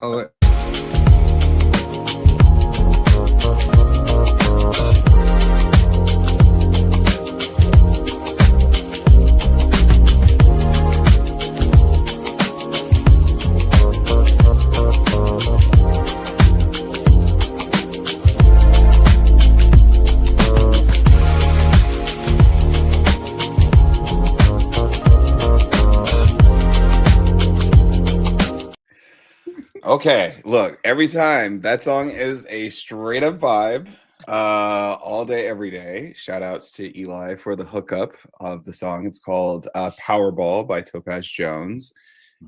Oh, Okay, look, every time that song is a straight up vibe, all day, every day. Shout outs to Eli for the hookup of the song. It's called Powerball by Topaz Jones.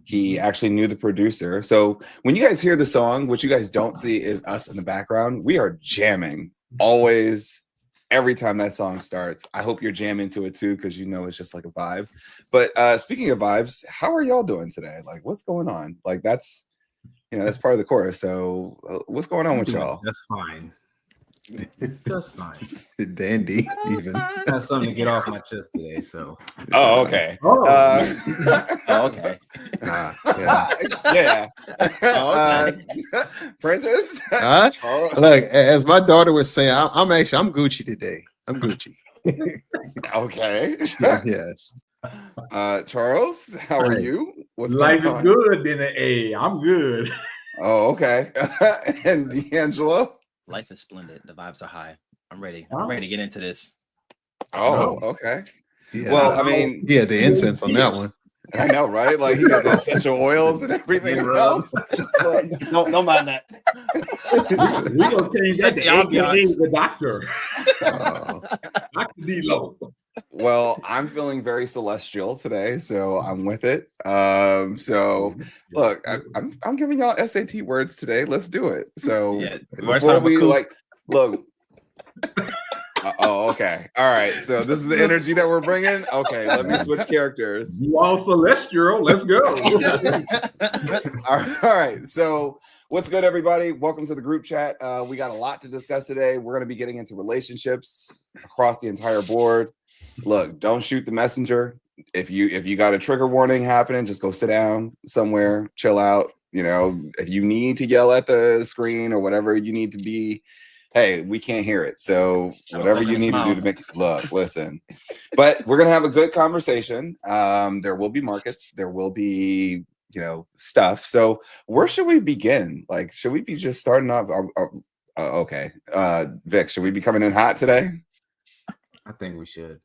He actually knew the producer. So when you guys hear the song, what you guys don't see is us in the background. We are jamming always, every time that song starts. I hope you're jamming to it too, because you know it's just like a vibe. But speaking of vibes, how are y'all doing today? Like, what's going on? Like, that's part of the chorus. So what's going on with y'all? That's fine. Just fine. dandy. Even I have something to get off my chest today. So. Oh, okay. Okay. Yeah. Okay. Prentice. Look, as my daughter was saying, I'm Gucci today. I'm Gucci. Okay. Yes. Charles, how are you? What's Life going is on? good in the A. I'm good. Oh, okay. And D'Angelo? Life is splendid. The vibes are high. I'm ready. I'm ready to get into this. Oh, okay. Yeah. Well, I mean, yeah, the incense on that one. I know, right? Like he got the essential oils and everything else. Don't mind that. We're going to change that That's to the AKA ambiance. the doctor. Oh. Dr. D-Lo. Well, I'm feeling very celestial today, so I'm with it. So look, I'm giving y'all SAT words today. Let's do it. So Yeah, before we look. Oh, okay. All right. So this is the energy that we're bringing. Okay, let me switch characters. You all celestial. Let's go. All right. So what's good, everybody? Welcome to the group chat. We got a lot to discuss today. We're going to be getting into relationships across the entire board. Look, don't shoot the messenger. If you got a trigger warning happening, just go sit down somewhere, chill out. If you need to yell at the screen or whatever you need to be, hey, we can't hear it. So whatever you need to do to make it listen. But we're gonna have a good conversation. There will be markets, there will be stuff. So where should we begin? Like, should we be just starting off? Okay, Vic, should we be coming in hot today? I think we should.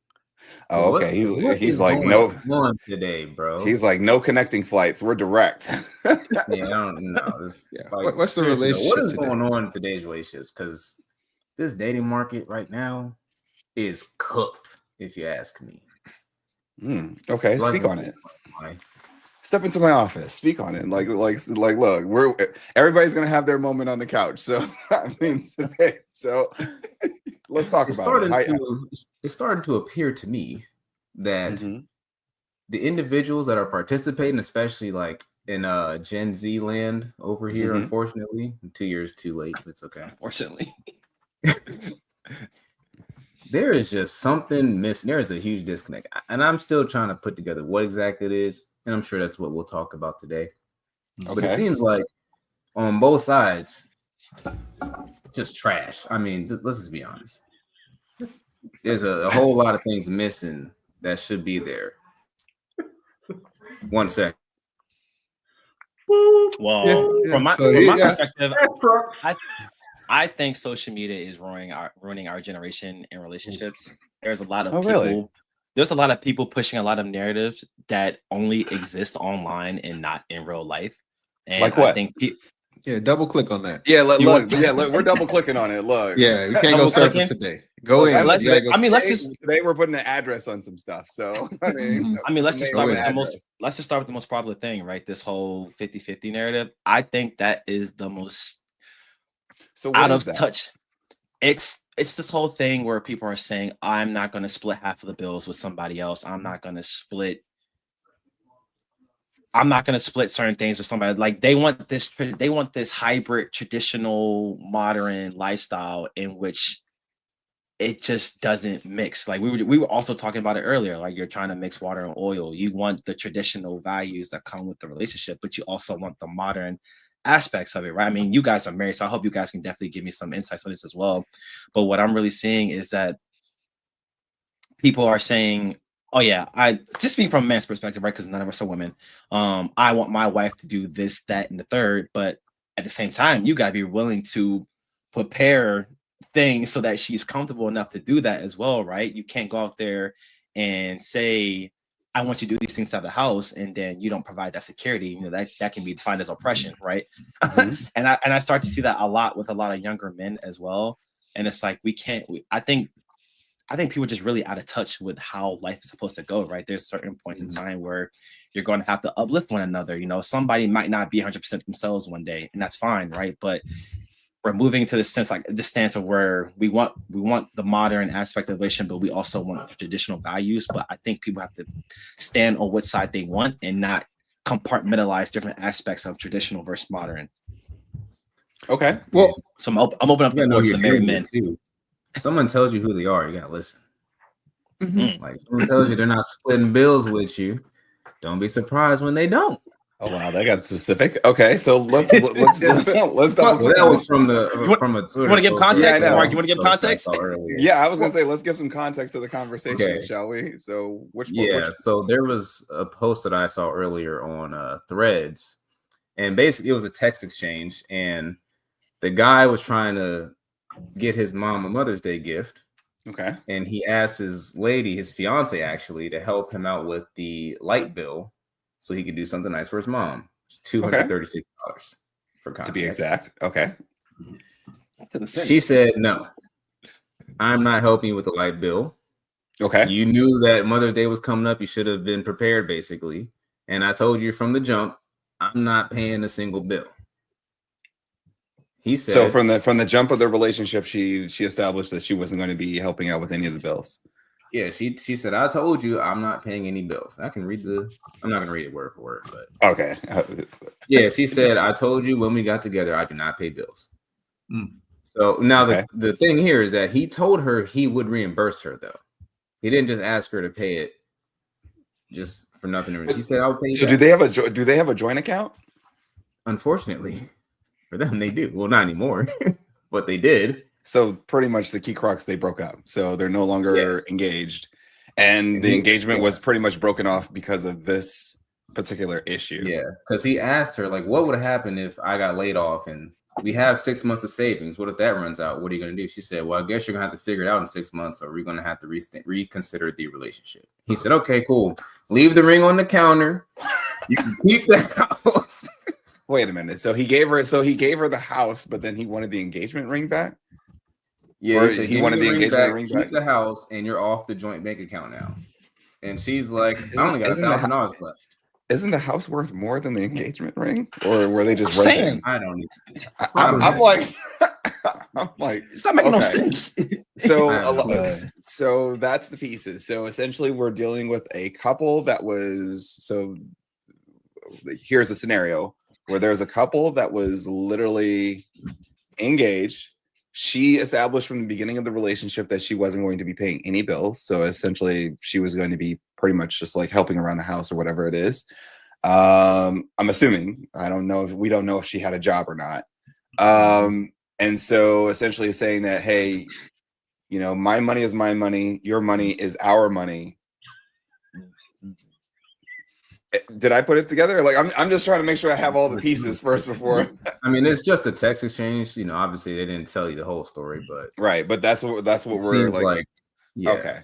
Oh, okay. He's like no one today, bro. He's like no connecting flights. We're direct. Yeah, I don't know. What's the relationship? What is going on in today's relationships? Because this dating market right now is cooked, if you ask me. Okay, speak on it. Step into my office. Speak on it. Like, look, everybody's gonna have their moment on the couch. So I mean, today. So let's talk about it. It's starting to appear to me that the individuals that are participating, especially like in Gen Z land over here, unfortunately, 2 years too late. It's okay. Unfortunately. There is just something missing. There is a huge disconnect. And I'm still trying to put together what exactly it is. And I'm sure that's what we'll talk about today. Okay. But it seems like on both sides, just trash. I mean, let's just be honest. There's a whole lot of things missing that should be there. 1 second. Well, from my perspective, I think social media is ruining our generation in relationships. There's a lot of people. Really? There's a lot of people pushing a lot of narratives that only exist online and not in real life. And like what? I think double click on that. Yeah, look, we're double clicking on it. Look. Yeah, we can't go surface today. Go in. Let's just today we're putting an address on some stuff. So let's just start with the most popular thing, right? This whole 50-50 narrative. I think that is the most out of touch. It's this whole thing where people are saying, I'm not going to split half of the bills with somebody else. I'm not going to split certain things with somebody. Like they want this hybrid, traditional, modern lifestyle in which it just doesn't mix. Like we were also talking about it earlier. Like you're trying to mix water and oil. You want the traditional values that come with the relationship, but you also want the modern aspects of it, right? I mean, you guys are married, so I hope you guys can definitely give me some insights on this as well. But what I'm really seeing is that people are saying, oh yeah, I just speaking from a man's perspective, right? Because none of us are women. I want my wife to do this, that, and the third, but at the same time, you gotta be willing to prepare things so that she's comfortable enough to do that as well, right? You can't go out there and say, I want you to do these things out of the house, and then you don't provide that security. You know, that can be defined as oppression, right? Mm-hmm. and I start to see that a lot with a lot of younger men as well. And it's like I think people are just really out of touch with how life is supposed to go, right? There's certain points in time where you're going to have to uplift one another. You know, somebody might not be 100% themselves one day, and that's fine, right? But we're moving to this sense, like the stance of where we want the modern aspect of relation, but we also want traditional values. But I think people have to stand on what side they want and not compartmentalize different aspects of traditional versus modern. Okay. Well, so I'm opening up the door to the married men too. Someone tells you who they are, you gotta listen. Mm-hmm. Like someone tells you they're not splitting bills with you, don't be surprised when they don't. Oh wow, that got specific. Okay, so let's double that was from a Twitter. You want to give context, Mark? You want to give context? Yeah, I was gonna say let's give some context to the conversation, shall we? So so there was a post that I saw earlier on Threads, and basically it was a text exchange, and the guy was trying to get his mom a Mother's Day gift. Okay. And he asked his fiance actually, to help him out with the light bill so he could do something nice for his mom. $236 for context. To be exact. Okay. She said, no, I'm not helping you with the light bill. Okay. You knew that Mother's Day was coming up. You should have been prepared, basically. And I told you from the jump, I'm not paying a single bill. He said, so from the jump of the relationship, she established that she wasn't going to be helping out with any of the bills. Yeah, she said, I told you I'm not paying any bills. I'm not going to read it word for word, but okay. Yeah, she said, I told you when we got together, I do not pay bills. So now the thing here is that he told her he would reimburse her, though. He didn't just ask her to pay it just for nothing. He said, I'll pay you. So do they have a joint account? Unfortunately. For them, they do. Well, not anymore, but they did. So pretty much the key crux, they broke up. So they're no longer engaged. And the engagement was pretty much broken off because of this particular issue. Yeah, because he asked her, like, what would happen if I got laid off and we have 6 months of savings? What if that runs out? What are you going to do? She said, well, I guess you're going to have to figure it out in 6 months, or we're going to have to reconsider the relationship. He said, okay, cool. Leave the ring on the counter. You can keep the house. Wait a minute. So he gave her the house, but then he wanted the engagement ring back? Yeah, or he wanted the engagement ring back. Keep the house, and you're off the joint bank account now. And she's like, I only got $1,000 left. Isn't the house worth more than the engagement ring? Or were they just renting? I don't know. I'm like, it's not making no sense. So that's the pieces. So essentially we're dealing with a couple that was, so here's a scenario where there's a couple that was literally engaged. She established from the beginning of the relationship that she wasn't going to be paying any bills. So essentially she was going to be pretty much just like helping around the house or whatever it is. I'm assuming, we don't know if she had a job or not. And so essentially saying that, hey, you know, my money is my money. Your money is our money. Did I put it together? Like, I'm just trying to make sure I have all the pieces first before. I mean, it's just a text exchange. You know, obviously they didn't tell you the whole story, but right. But that's what we're like. Yeah. Okay.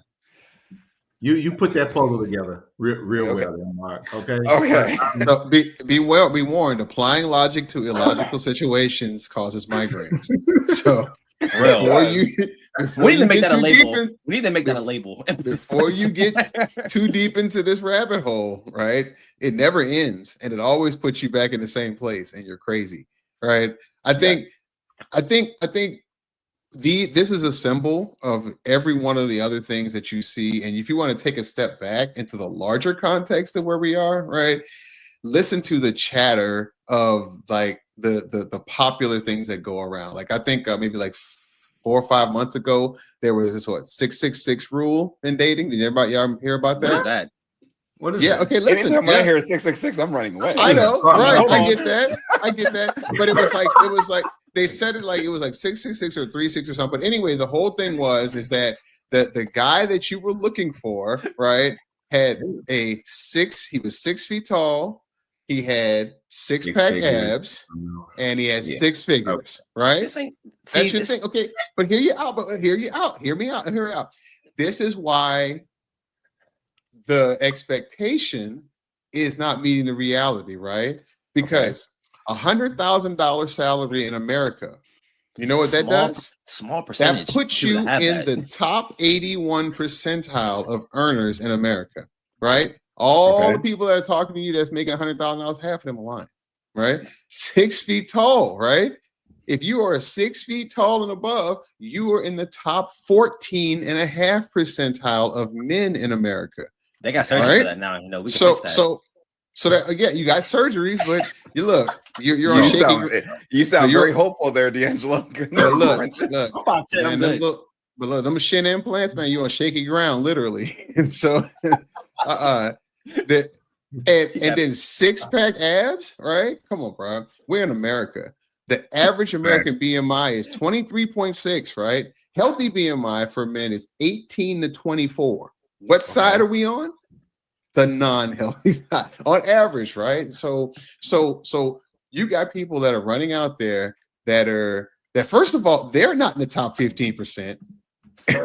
You put that puzzle together real well, Mark. Okay. Okay. So be warned. Applying logic to illogical situations causes migraines. So we need to make that a label. We need to make that a label. Before you get too deep into this rabbit hole, right? It never ends, and it always puts you back in the same place, and you're crazy, right? I think this is a symbol of every one of the other things that you see, and if you want to take a step back into the larger context of where we are, right? Listen to the chatter of like the popular things that go around. Like I think maybe like 4 or 5 months ago, there was this 666 rule in dating. Did y'all hear about that? What is yeah, that? okay, listen. Anytime when I hear 666, I'm running away. I know, right? Hold I on. get that. But it was like they said it like it was like 666 or 36 or something. But anyway, the whole thing is that the guy that you were looking for, right, had he was 6 feet tall, he had six-pack abs, and he had six figures, right? That's your thing. Okay, but hear me out. This is why the expectation is not meeting the reality, right? Because $100,000 salary in America, you know what that does? Small percentage. That puts you in the top 81 percentile of earners in America, right? All the people that are talking to you that's making $100,000, half of them are lying, right? 6 feet tall, right? If you are 6 feet tall and above, you are in the top 14.5 percentile of men in America. They got surgery for that now. You know, we can fix that. So that again, you got surgeries, but you're on shaky. You sound very hopeful there, D'Angelo. Look, I'm about to say, but look, them shin implants, man, you're on shaky ground, literally. And so, and then six-pack abs, right? Come on, bro. We're in America. The average American BMI is 23.6, right? Healthy BMI for men is 18 to 24. What side are we on? The non-healthy side, on average, right? So you got people that are running out there that first of all, they're not in the top 15%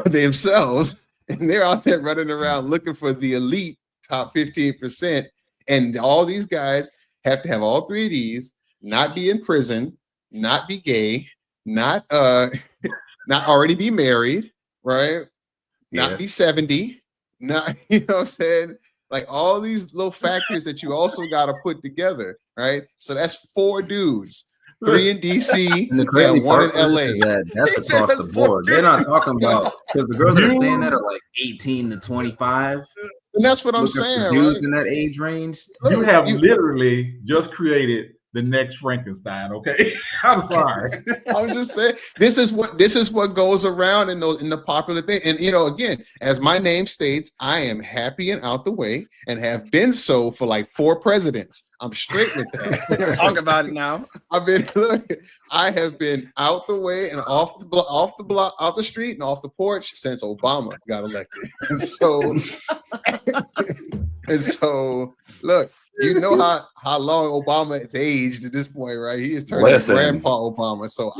themselves, and they're out there running around looking for the elite top 15%. And all these guys have to have all three of these, not be in prison, not be gay, not already be married, right? Not be 70, not, you know what I'm saying? Like all these little factors that you also got to put together, right? So that's 4 dudes, 3 in DC and 1 in LA. That's across the board. They're not talking about, because the girls that are saying that are like 18 to 25. And that's what I'm saying, dudes in that age range. You have literally just created the next Frankenstein, okay? I'm sorry. I'm just saying this is what goes around in the popular thing. And you know, again, as my name states, I am happy and out the way and have been so for like 4 presidents. I'm straight with that. Talk about it now. I have been out the way and off the street and off the porch since Obama got elected. And so look, you know how long Obama has aged at this point, right? He is turning Grandpa Obama. So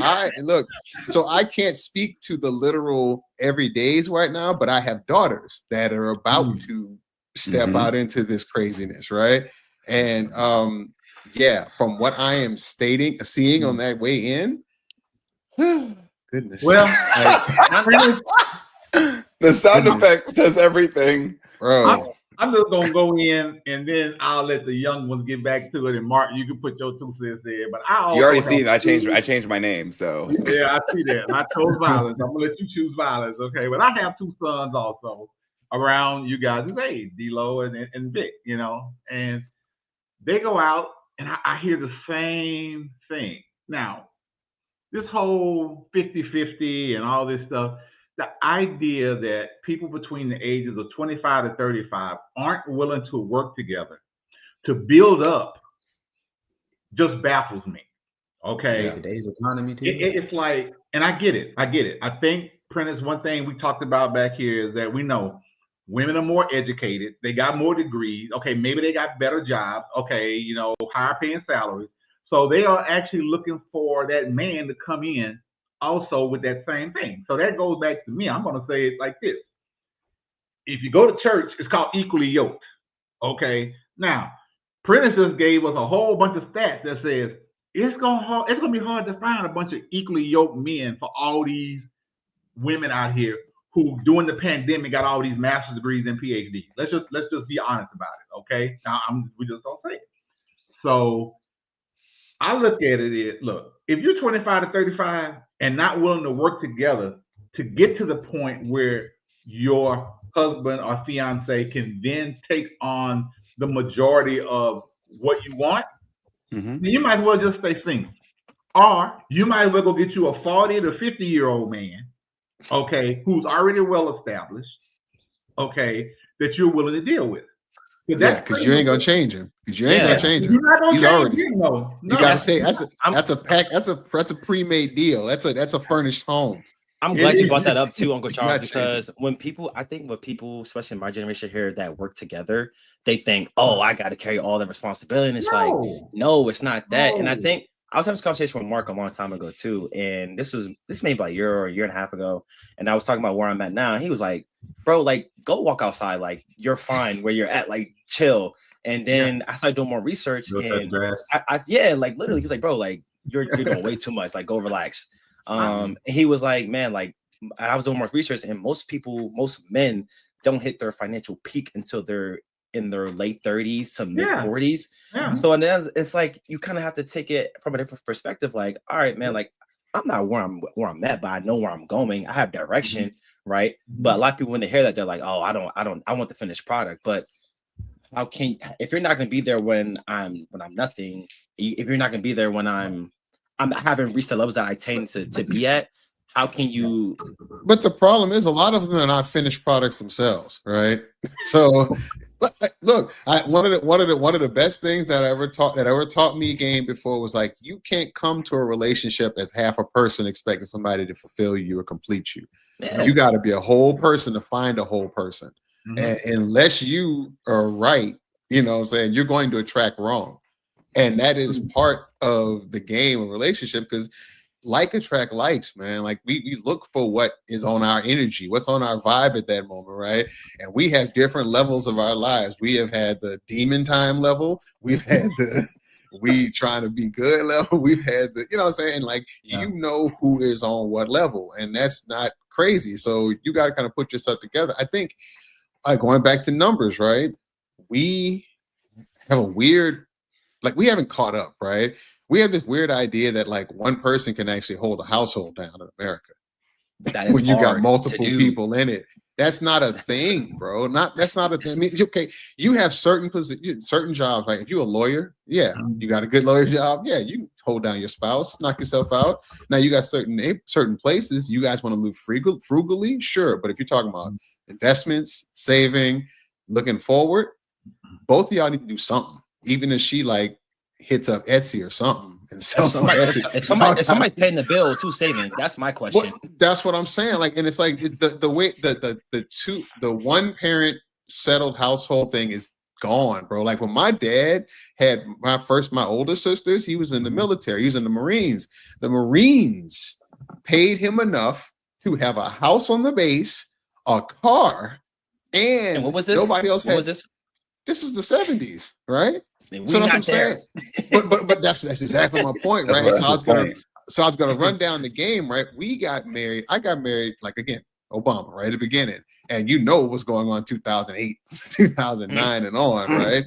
I can't speak to the literal everydays right now, but I have daughters that are about to step out into this craziness, right? And from what I am seeing on that way in, goodness. Well, the sound effect says everything, bro. I'm just gonna go in and then I'll let the young ones get back to it. And Mark, you can put your 2 cents there. But you already seen I changed my name, so yeah, I see that. And I chose violence. I'm gonna let you choose violence, okay? But I have 2 sons also around you guys' age, D-Lo and Vic, you know, and they go out and I hear the same thing. Now, this whole 50-50 and all this stuff. The idea that people between the ages of 25 to 35 aren't willing to work together to build up just baffles me. Okay. Yeah, today's economy too. It's like, and I get it. I think, Prentice, one thing we talked about back here is that we know women are more educated. They got more degrees. Okay. Maybe they got better jobs. Okay. You know, higher paying salaries. So they are actually looking for that man to come in also with that same thing. So that goes back to me. I'm going to say it like this. If you go to church, it's called equally yoked. Okay. Now, Prentice just gave us a whole bunch of stats that says it's going to be hard to find a bunch of equally yoked men for all these women out here who during the pandemic got all these master's degrees and PhDs. Let's just be honest about it. Okay. Now we just don't say it. So I look at it, look, if you're 25 to 35 and not willing to work together to get to the point where your husband or fiance can then take on the majority of what you want, then you might as well just stay single. Or you might as well go get you a 40 to 50-year-old man, okay, who's already well established, okay, that you're willing to deal with. Yeah, because you ain't gonna change him. Because you ain't gonna change him. You're not gonna He's change already. him, no. You gotta say that's a pack. That's a pre-made deal. That's a furnished home. I'm glad you brought that up too, Uncle Charles, because when people, especially in my generation here, that work together, they think, oh, I got to carry all the responsibility. And it's like, no, it's not that. And I think I was having this conversation with Mark a long time ago too. And this may be like a year and a half ago. And I was talking about where I'm at now. And he was like, bro, like, go walk outside. Like, you're fine where you're at, like, chill. And then I started doing more research. And like literally, he was like, bro, like, you're doing way too much. Like, go relax. And he was like, man, like, I was doing more research, and most men don't hit their financial peak until they're in their late 30s to mid 40s. So and then it's like you kind of have to take it from a different perspective. Like, all right, man, like I'm not where I'm at, but I know where I'm going. I have direction, right? But a lot of people, when they hear that, they're like, oh, I want the finished product. But how can, if you're not going to be there when I'm nothing, if you're not going to be there when I haven't reached the levels that I attain to be at, how can you? But the problem is, a lot of them are not finished products themselves, right? So, look, one of the best things that ever taught me a game before was like, you can't come to a relationship as half a person expecting somebody to fulfill you or complete you. Yeah. You got to be a whole person to find a whole person, and unless you are right, you know what I'm saying, you're going to attract wrong. And that is part of the game of relationship, because like attract likes, man. Like we look for what is on our energy, what's on our vibe at that moment, right? And we have different levels of our lives. We have had the demon time level. We've had the we trying to be good level. We've had the, you know what I'm saying? Like, you know who is on what level, and that's not crazy. So you got to kind of put yourself together. I think, like, going back to numbers, right? We have a weird, like, we haven't caught up, right? We have this weird idea that like one person can actually hold a household down in America. That is when you got multiple people in it. That's not a thing, bro. That's not a thing. I mean, okay, you have certain jobs, right? If you're a lawyer, you got a good lawyer job, you can hold down your spouse, knock yourself out. Now you got certain places you guys want to live frugally, sure. But if you're talking about investments, saving, looking forward, both of y'all need to do something. Even if she like hits up Etsy or something and sells if somebody's paying the bills, who's saving? That's my question. Well, that's what I'm saying. Like, and it's like the way the one parent settled household thing is gone, bro. Like when my dad had my oldest sisters, he was in the military, he was in the Marines. The Marines paid him enough to have a house on the base, a car, and what was this? Nobody else had. What was this? This is the 70s, right? So that's what I'm saying. But that's exactly my point, right? So I was gonna run down the game, right? We got married. I got married, like, again, Obama, right at the beginning, and you know what was going on 2008, 2009, and on, right?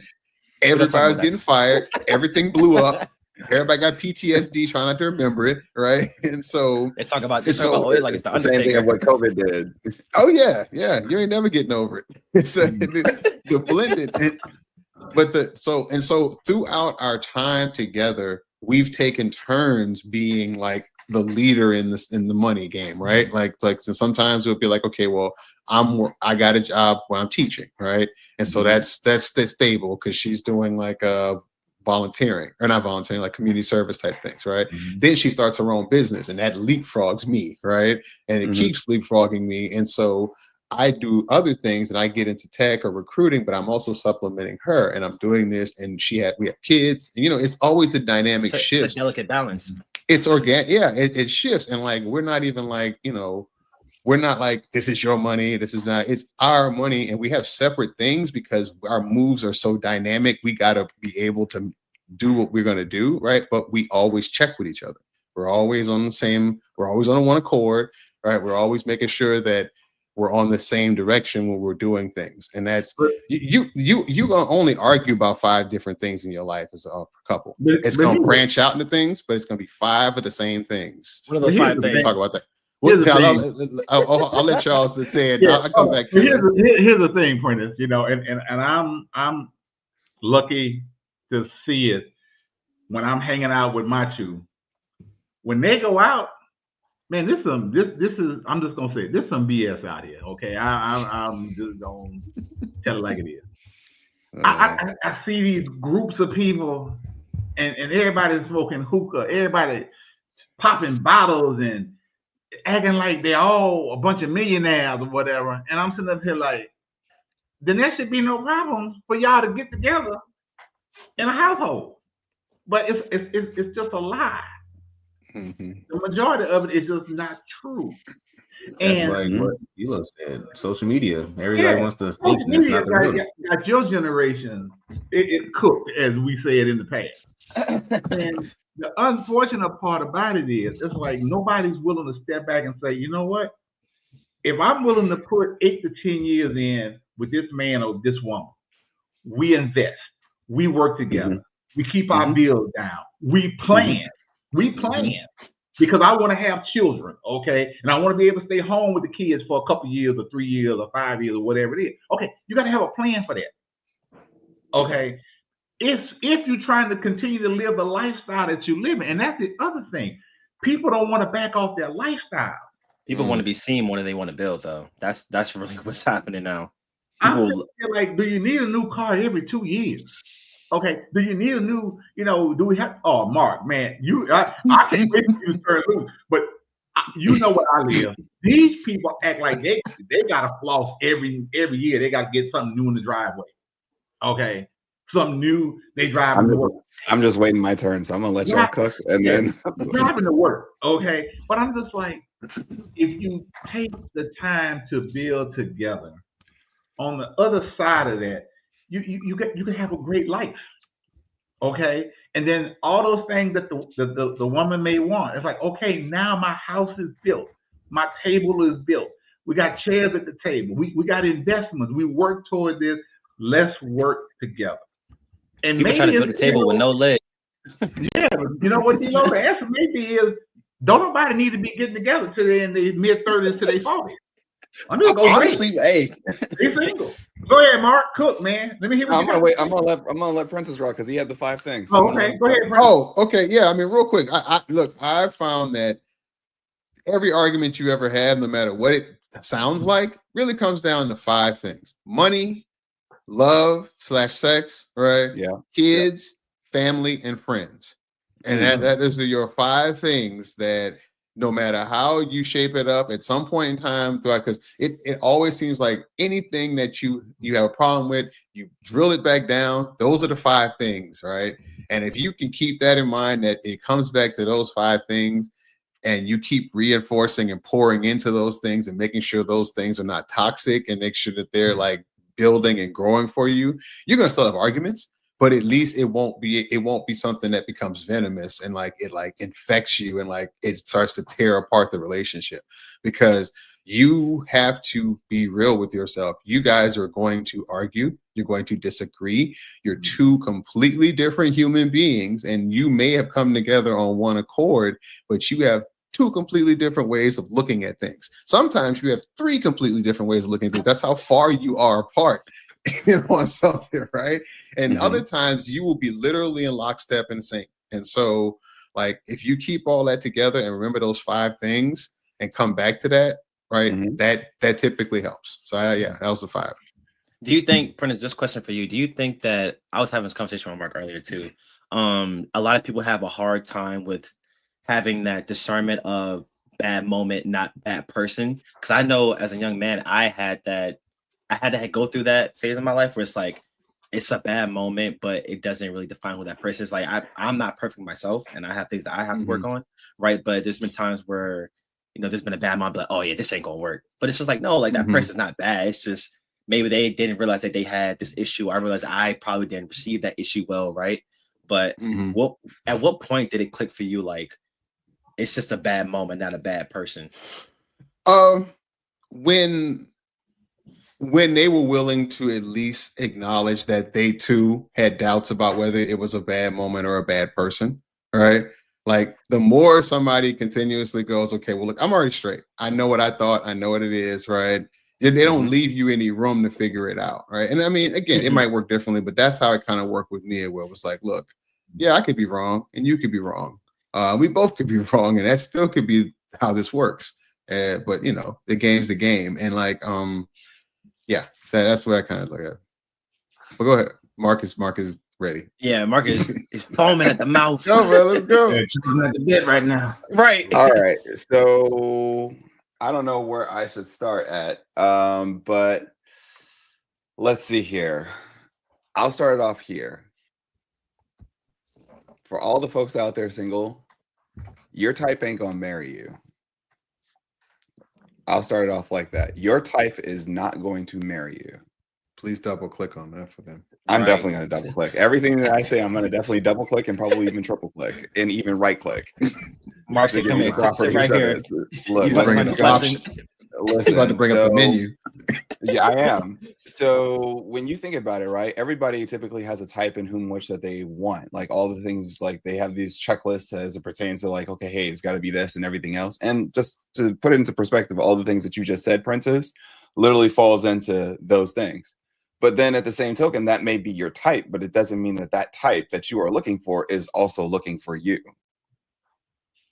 Everybody was getting fired. Everything blew up. Everybody got PTSD, trying not to remember it, right? And so they talk about oil like it's the same thing of what COVID did. Oh yeah, you ain't never getting over it. It's the blended. So throughout our time together, we've taken turns being like the leader in the money game, right? Like so sometimes it'll be like, okay, well, I got a job where I'm teaching, right? And so that's stable because she's doing like volunteering, or not volunteering, like community service type things, right? Then she starts her own business, and that leapfrogs me, right? And it keeps leapfrogging me, and so I do other things, and I get into tech or recruiting, but I'm also supplementing her, and I'm doing this, and we have kids, and it's always the dynamic shift. It's a delicate balance. It's organic, it shifts, and like we're not even like we're not like, this is your money, this is not. It's our money, and we have separate things because our moves are so dynamic. We got to be able to do what we're going to do, right? But we always check with each other. We're always on the same. We're always on one accord, right? We're always making sure that we're on the same direction when we're doing things. And that's you gonna only argue about 5 different things in your life as a couple. It's gonna branch out into things, but it's gonna be 5 of the same things. What are those 5 things? Talk about that. I'll let Charles say it. I'll come back to it. Here's the thing, Prentice, and I'm lucky to see it when I'm hanging out with my 2. When they go out, man, this is I'm just gonna say this is some BS out here. Okay, I'm just gonna tell it like it is. I see these groups of people, and everybody's smoking hookah, everybody popping bottles and acting like they're all a bunch of millionaires or whatever. And I'm sitting up here like, then there should be no problem for y'all to get together in a household. But it's just a lie. Mm-hmm. The majority of it is just not true. That's like what Elo said. Social media. Everybody wants to think that's not the real. Got your generation it cooked, as we said in the past. And the unfortunate part about it is, it's like nobody's willing to step back and say, you know what? If I'm willing to put 8 to 10 years in with this man or this woman, we invest, we work together, we keep our bills down, we plan, because I want to have children, okay? And I want to be able to stay home with the kids for a couple of years or 3 years or 5 years or whatever it is. Okay, you got to have a plan for that, okay? If you're trying to continue to live the lifestyle that you live in, and that's the other thing, people don't want to back off their lifestyle. People want to be seen more than they want to build, though. That's really what's happening now. People like, do you need a new car every 2 years? Okay, do you need a new, do we have, oh, Mark, man, I can't wait for you to turn loose, but you know where I live. These people act like they got to floss every year. They got to get something new in the driveway. Okay, something new, they drive to work. I'm just waiting my turn, so I'm going to let y'all cook, and then. Driving to work, okay? But I'm just like, if you take the time to build together, on the other side of that, you can have a great life, okay? And then all those things that the woman may want, it's like, okay, now my house is built, my table is built, we got chairs at the table, we got investments, we work toward this. Let's work together. And people try to build a table with no leg. Yeah, you know what? The answer maybe is, don't nobody need to be getting together till they're in their mid-30s to their 40s. Honestly, hey, they single. Go ahead, Mark. Cook, man. Let me hear what I'm gonna let Princess rock because he had the 5 things. So okay, go ahead. Princess. Oh, okay, yeah. I mean, real quick. I found that every argument you ever have, no matter what it sounds like, really comes down to 5 things: money, love / sex, right? Yeah. Kids, family, and friends. And that is your 5 things that no matter how you shape it up at some point in time, because it always seems like anything that you have a problem with, you drill it back down. Those are the 5 things, right? And if you can keep that in mind, that it comes back to those 5 things, and you keep reinforcing and pouring into those things and making sure those things are not toxic and make sure that they're like building and growing for you, you're going to still have arguments, but at least it won't be something that becomes venomous and like it like infects you and like it starts to tear apart the relationship, because you have to be real with yourself. You guys are going to argue. You're going to disagree. You're 2 completely different human beings, and you may have come together on one accord, but you have 2 completely different ways of looking at things. Sometimes you have 3 completely different ways of looking at things. That's how far you are apart on something, right? And other times you will be literally in lockstep in sync. And so, like, if you keep all that together and remember those 5 things and come back to that, right? That typically helps. So that was the 5. Do you think, Prentice, this question for you, do you think that, I was having this conversation with Mark earlier too, a lot of people have a hard time with having that discernment of bad moment, not bad person? Because I know as a young man, I had to go through that phase of my life where it's like, it's a bad moment, but it doesn't really define who that person is. Like, I'm not perfect myself, and I have things that I have to work on, right? But there's been times where, there's been a bad moment, like, oh yeah, this ain't gonna work. But it's just like, no, like that person's not bad. It's just maybe they didn't realize that they had this issue. I realized I probably didn't receive that issue well, right? But at what point did it click for you? Like, it's just a bad moment, not a bad person. When they were willing to at least acknowledge that they too had doubts about whether it was a bad moment or a bad person, right? Like, the more somebody continuously goes, okay, well, look, I'm already straight. I know what I thought. I know what it is, right? They don't leave you any room to figure it out, right? And I mean, again, it might work differently, but that's how it kind of worked with me, where it was like, look, yeah, I could be wrong and you could be wrong. We both could be wrong, and that still could be how this works. But the game's the game. And like, that's the way I kind of look at it. But go ahead. Mark is ready. Yeah, Mark is foaming at the mouth. Go, bro, let's go. I'm at the bit right now. Right. All right. So I don't know where I should start at. But let's see here. I'll start it off here. For all the folks out there single, your type ain't gonna marry you. I'll start it off like that. Your type is not going to marry you. Please double click on that for them. I'm definitely going to double click. Everything that I say, I'm going to definitely double click and probably even triple click and even right click. Mark said, come here, sit right here. Look, He's bringing up the option. He's about to bring up the menu. Yeah, I am. So when you think about it, right, everybody typically has a type in whom which that they want. Like all the things, like they have these checklists as it pertains to like, okay, hey, it's got to be this and everything else. And just to put it into perspective, all the things that you just said, Princess, literally falls into those things. But then at the same token, that may be your type, but it doesn't mean that that type that you are looking for is also looking for you.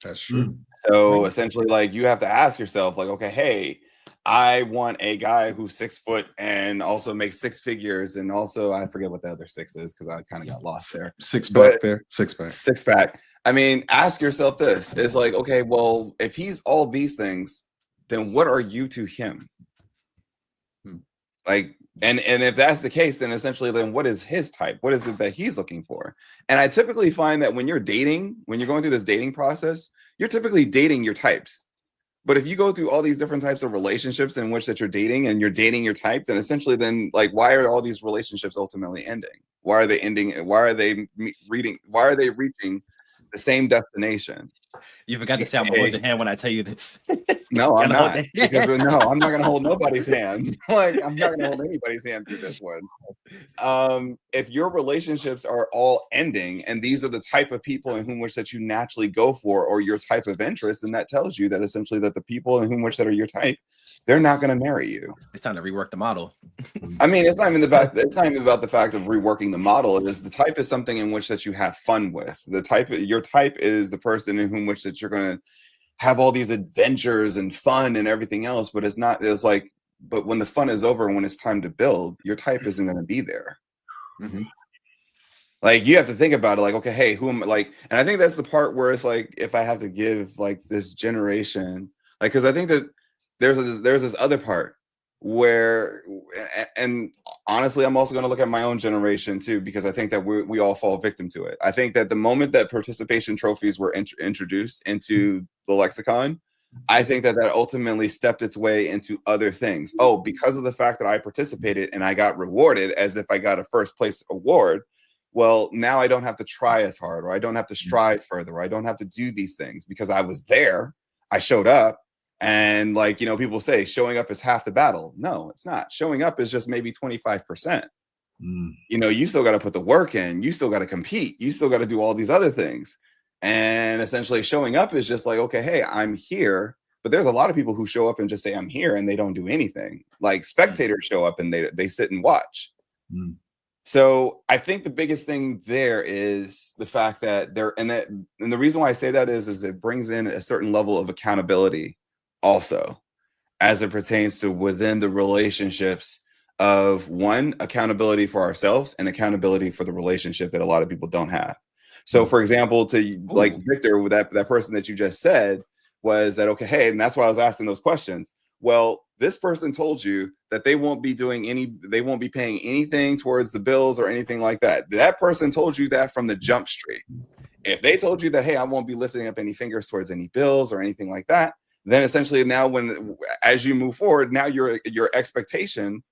That's true. So essentially, like you have to ask yourself, like, okay, hey, I want a guy who's 6 foot and also makes 6 figures. And also, I forget what the other 6 is because I kind of got lost there. Six pack. 6 pack. I mean, ask yourself this. It's like, okay, well, if he's all these things, then what are you to him? Like, and if that's the case, then essentially, then what is his type? What is it that he's looking for? And I typically find that when you're dating, when you're going through this dating process, you're typically dating your types. But if you go through all these different types of relationships in which that you're dating and you're dating your type, then essentially then like, why are all these relationships ultimately ending? Why are they ending? Why are they reaching the same destination? You forgot to say I'm gonna hold your hand when I tell you this. No, I'm not. I'm not gonna hold nobody's hand. Like I'm not gonna hold anybody's hand through this one. If your relationships are all ending, and these are the type of people in whom which that you naturally go for, or your type of interest, then that tells you that essentially that the people in whom which that are your type, they're not going to marry you. It's time to rework the model. I mean, it's not even about the fact of reworking the model. It is the type is something in which that you have fun with. Your type is the person in whom which that you're going to have all these adventures and fun and everything else. But but when the fun is over and when it's time to build, your type isn't going to be there. Mm-hmm. Like you have to think about it. Like, okay, hey, who am I? Like, and I think that's the part where it's like, if I have to give like this generation, like, because I think that there's this other part where, and honestly, I'm also going to look at my own generation too, because I think that we all fall victim to it. I think that the moment that participation trophies were introduced into the lexicon, I think that ultimately stepped its way into other things. Oh, because of the fact that I participated and I got rewarded as if I got a first place award. Well, now I don't have to try as hard, or I don't have to strive further, or I don't have to do these things because I was there. I showed up. And like, people say showing up is half the battle. No, it's not. Showing up is just maybe 25%. You still got to put the work in. You still got to compete. You still got to do all these other things. And essentially showing up is just like, okay, hey, I'm here. But there's a lot of people who show up and just say, I'm here, and they don't do anything. Like spectators show up and they sit and watch. So I think the biggest thing there is the fact that and the reason why I say that is it brings in a certain level of accountability also, as it pertains to within the relationships of one, accountability for ourselves and accountability for the relationship that a lot of people don't have. So for example, like Victor, with that person that you just said was that, okay, hey, and that's why I was asking those questions. Well, this person told you that they won't be paying anything towards the bills or anything like that. That person told you that from the jump street. If they told you that, hey, I won't be lifting up any fingers towards any bills or anything like that, then essentially now as you move forward, now your expectations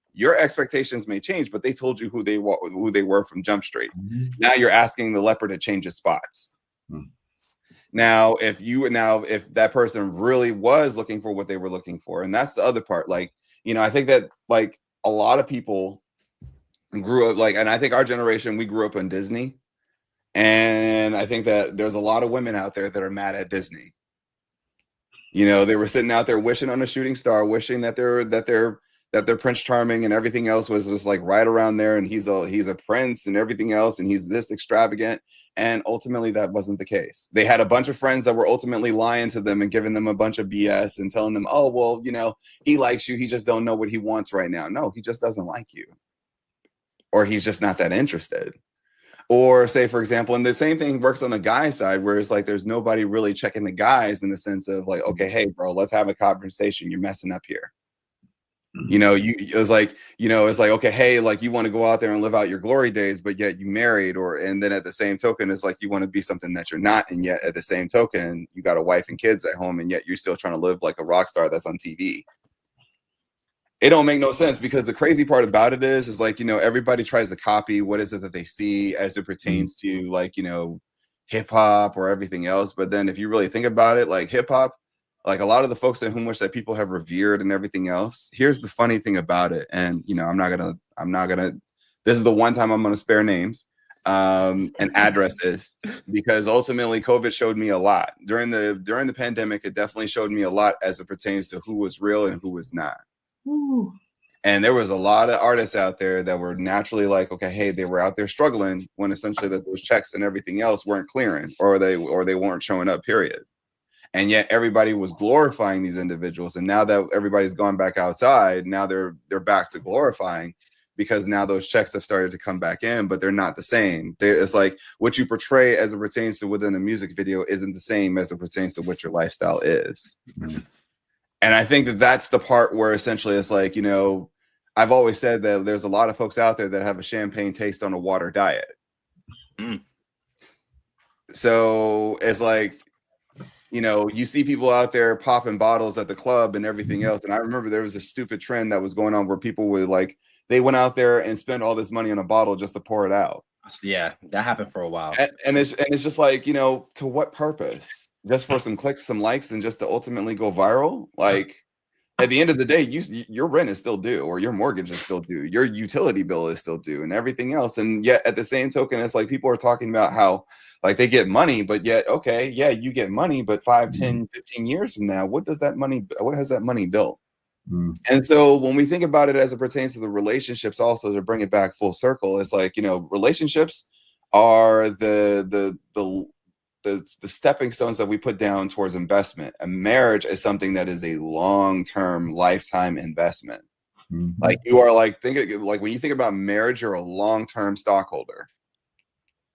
may change, but they told you who they were from jump street. Now you're asking the leopard to change its spots. Now, if that person really was looking for what they were looking for, and that's the other part, like, I think that like a lot of people grew up and I think our generation, we grew up on Disney. And I think that there's a lot of women out there that are mad at Disney. They were sitting out there wishing on a shooting star, wishing that their Prince Charming and everything else was just like right around there. And he's a prince and everything else. And he's this extravagant. And ultimately that wasn't the case. They had a bunch of friends that were ultimately lying to them and giving them a bunch of BS and telling them, oh, well, he likes you. He just don't know what he wants right now. No, he just doesn't like you. or he's just not that interested. Or say, for example, and the same thing works on the guy side, where it's like there's nobody really checking the guys in the sense of like, okay, hey, bro, let's have a conversation. You're messing up here. You know, it's like, okay, hey, like you want to go out there and live out your glory days, but yet you married, and then at the same token, it's like you want to be something that you're not, and yet at the same token, you got a wife and kids at home, and yet you're still trying to live like a rock star that's on TV. It don't make no sense, because the crazy part about it is like, everybody tries to copy what is it that they see as it pertains to like, hip hop or everything else. But then if you really think about it, like hip hop, like a lot of the folks in whom which that people have revered and everything else. Here's the funny thing about it. And, I'm not gonna, this is the one time I'm going to spare names and address this, because ultimately COVID showed me a lot during the pandemic. It definitely showed me a lot as it pertains to who was real and who was not. Ooh. And there was a lot of artists out there that were naturally like, okay, hey, they were out there struggling when essentially that those checks and everything else weren't clearing, or they weren't showing up, period. And yet everybody was glorifying these individuals. And now that everybody's gone back outside, now they're back to glorifying, because now those checks have started to come back in, but they're not the same. It's like what you portray as it pertains to within a music video isn't the same as it pertains to what your lifestyle is. Mm-hmm. And I think that that's the part where essentially it's like, I've always said that there's a lot of folks out there that have a champagne taste on a water diet. Mm. So it's like, you see people out there popping bottles at the club and everything else. And I remember there was a stupid trend that was going on where people would like, they went out there and spent all this money on a bottle just to pour it out. Yeah, that happened for a while. And it's just like, to what purpose? Just for some clicks, some likes, and just to ultimately go viral? Like, at the end of the day, your rent is still due, or your mortgage is still due, your utility bill is still due, and everything else. And yet at the same token, it's like people are talking about how like they get money, but yet, okay, yeah, you get money, but 5, 10, 15 years from now, what has that money built? Mm. And so when we think about it as it pertains to the relationships, also to bring it back full circle, it's like, relationships are the stepping stones that we put down towards investment. A marriage is something that is a long-term lifetime investment. Mm-hmm. Like you are like when you think about marriage, you're a long-term stockholder.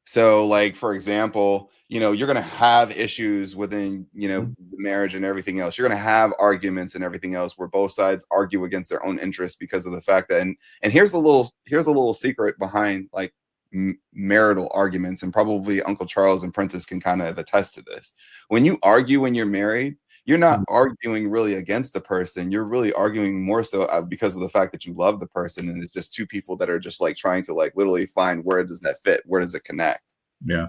So like, for example, you're going to have issues within, the marriage and everything else. You're going to have arguments and everything else where both sides argue against their own interests because of the fact that, and here's a little secret behind like marital arguments, and probably Uncle Charles and Prentice can kind of attest to this. When you argue when you're married, you're not arguing really against the person. You're really arguing more so because of the fact that you love the person, and it's just two people that are just like trying to like literally find where does that fit, where does it connect. Yeah,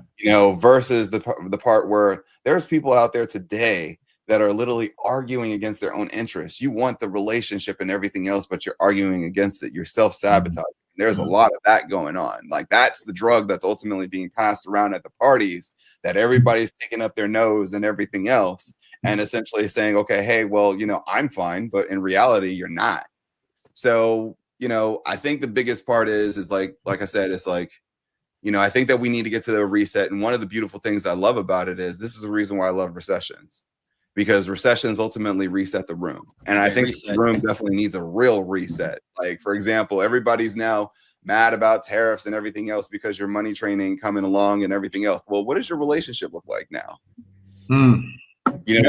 versus the part where there's people out there today that are literally arguing against their own interests. You want the relationship and everything else, but you're arguing against it. You're self-sabotaging. There's a lot of that going on. Like that's the drug that's ultimately being passed around at the parties, that everybody's taking up their nose and everything else, and essentially saying, okay, hey, well, I'm fine, but in reality, you're not. So, I think the biggest part is like I said, it's like, I think that we need to get to the reset. And one of the beautiful things I love about it is this is the reason why I love recessions, because recessions ultimately reset the room. And I think the room definitely needs a real reset. Like, for example, everybody's now mad about tariffs and everything else because your money training coming along and everything else. Well, what does your relationship look like now? It's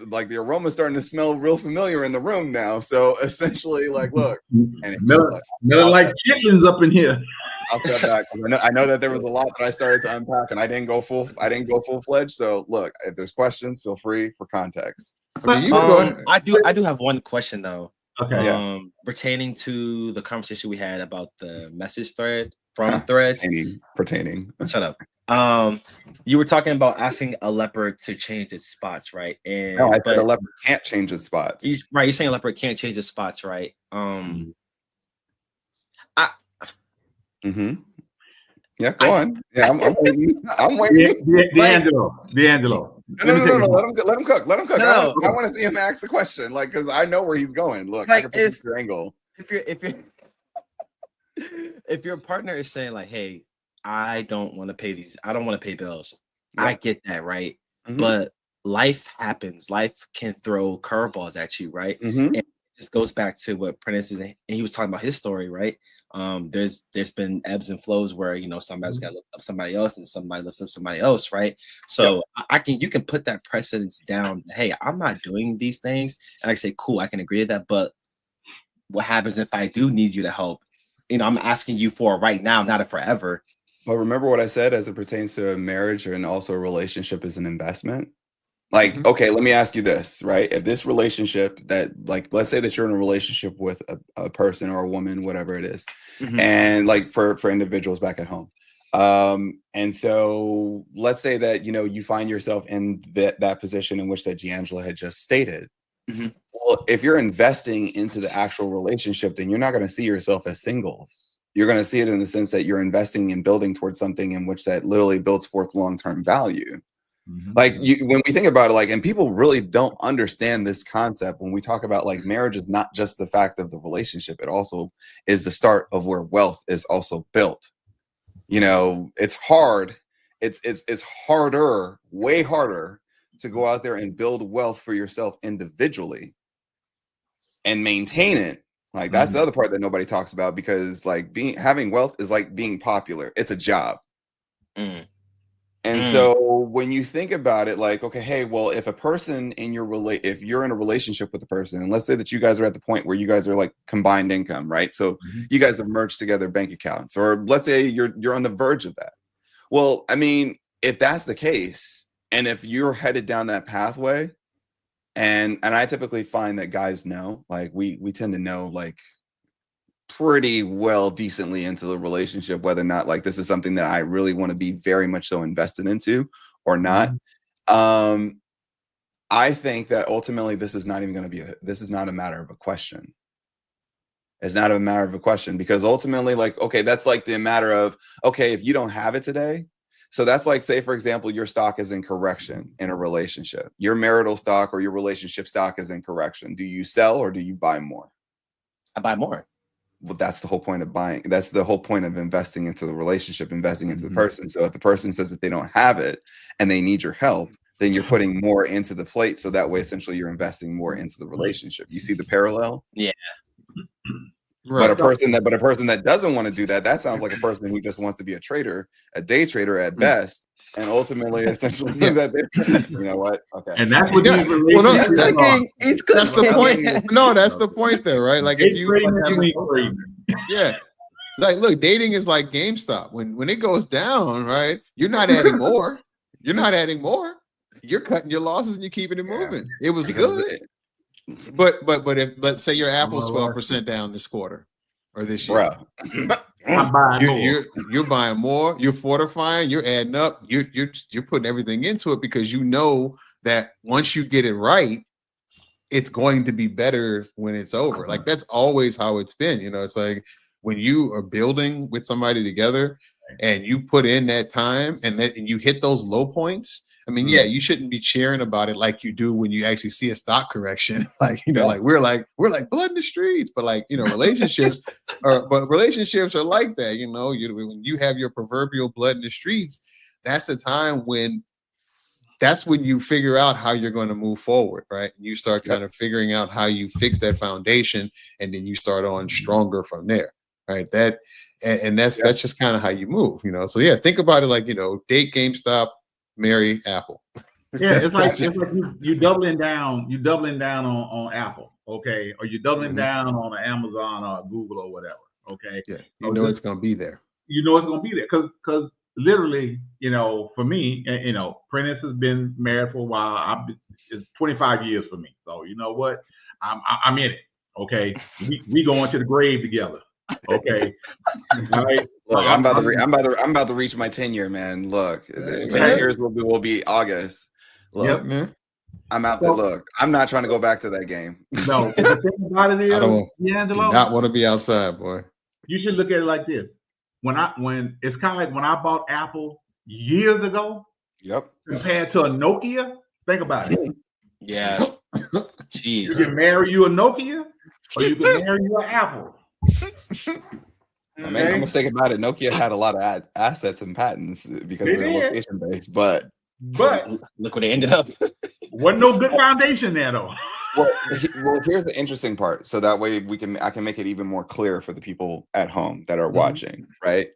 like the aroma's starting to smell real familiar in the room now. So essentially, like, look, and like chitlins up in here. I'll step back. I know that there was a lot that I started to unpack, and I didn't go full fledged. So look, if there's questions, feel free for context. I do have one question though. Okay. Pertaining to the conversation we had about the message thread from Threads. Pertaining. Shut up. You were talking about asking a leopard to change its spots, right? And no, I said a leopard can't change its spots. Right, you're saying a leopard can't change its spots, right? Yeah, go on. Yeah, I'm waiting. I'm waiting. D'Angelo. No. Let him cook. No. I want to see him ask the question, like, because I know where he's going. Look, like, I can predict your angle. If your partner is saying like, "Hey, I don't want to pay bills," I get that, right? Mm-hmm. But life happens. Life can throw curveballs at you, right? Mm-hmm. And just goes back to what Prentice is, and he was talking about his story, right? There's been ebbs and flows where somebody's got to lift up somebody else, and somebody lifts up somebody else, right? So you can put that precedence down. Hey, I'm not doing these things, and I say, cool, I can agree to that. But what happens if I do need you to help? I'm asking you for right now, not a forever. But remember what I said as it pertains to a marriage and also a relationship is an investment. Like, okay, let me ask you this, right? If this relationship that, like, let's say that you're in a relationship with a person or a woman, whatever it is, and like for individuals back at home. And so let's say that, you find yourself in that position in which that Giangela had just stated. Well, if you're investing into the actual relationship, then you're not going to see yourself as singles. You're going to see it in the sense that you're investing and building towards something in which that literally builds forth long-term value. Like when we think about it, like, and people really don't understand this concept when we talk about like marriage is not just the fact of the relationship. It also is the start of where wealth is also built. It's hard. It's harder, way harder to go out there and build wealth for yourself individually and maintain it. Like that's the other part that nobody talks about, because like having wealth is like being popular. It's a job. And so when you think about it, like, okay, hey, well, if a person in if you're in a relationship with a person, and let's say that you guys are at the point where you guys are like combined income, right? So you guys have merged together bank accounts, or let's say you're on the verge of that. Well, I mean, if that's the case, and if you're headed down that pathway, and I typically find that guys know, like we tend to know like pretty well decently into the relationship, whether or not like this is something that I really want to be very much so invested into or not. I think that ultimately this is not even going to be this is not a matter of a question. It's not a matter of a question, because ultimately, like, okay, that's like the matter of, okay, if you don't have it today, so that's like, say, for example, your stock is in correction in a relationship. Your marital stock or your relationship stock is in correction. Do you sell or do you buy more? I buy more. Well, that's the whole point of buying. That's the whole point of investing into the relationship, investing into the person. So if the person says that they don't have it and they need your help, then you're putting more into the plate. So that way, essentially, you're investing more into the relationship. You see the parallel? Yeah. Right. But a person that doesn't want to do that, that sounds like a person who just wants to be a trader, a day trader at best. And ultimately, essentially, that you know what? Okay. And that's what that's the point. No, that's the point there, right? Like if yeah. Like, look, dating is like GameStop. When it goes down, right? You're not adding more. You're not adding more. You're cutting your losses and you're keeping it moving. It was good. But if, let's say your Apple's 12% down this quarter or this year, you're buying more, you're fortifying, you're adding up, you're putting everything into it, because you know that once you get it right, it's going to be better when it's over. Like that's always how it's been. It's like when you are building with somebody together and you put in that time and you hit those low points. I mean, yeah, you shouldn't be cheering about it like you do when you actually see a stock correction. Like, like we're like blood in the streets, but like, relationships are like that. When you have your proverbial blood in the streets, that's the time when you figure out how you're going to move forward, right? You start kind of figuring out how you fix that foundation, and then you start on stronger from there, right? That's just kind of how you move, So yeah, think about it like, date GameStop, marry Apple. Yeah, it's like you doubling down on Apple, okay, or you're doubling down on Amazon or Google or whatever, okay. Yeah, it's going to be there. It's going to be there because literally, for me, Prentice has been married for a while. It's 25 years for me, so you know what, I'm in it. Okay, we going to the grave together. Okay. All right. Look, I'm about to reach my 10-year, man. Look, 10 years will be August. Look, man. I'm out there. Look, I'm not trying to go back to that game. No, the thing about it is, do not want to be outside, boy. You should look at it like this. When it's kind of like when I bought Apple years ago. Yep. Compared to a Nokia, think about it. Yeah. Jeez. You can marry you a Nokia, or you can marry you an Apple. I mean, I'm mistaken about it. Nokia had a lot of assets and patents because of their location base, but But look where they ended up. Wasn't no good foundation there though. Well, here's the interesting part. So that way I can make it even more clear for the people at home that are watching, right?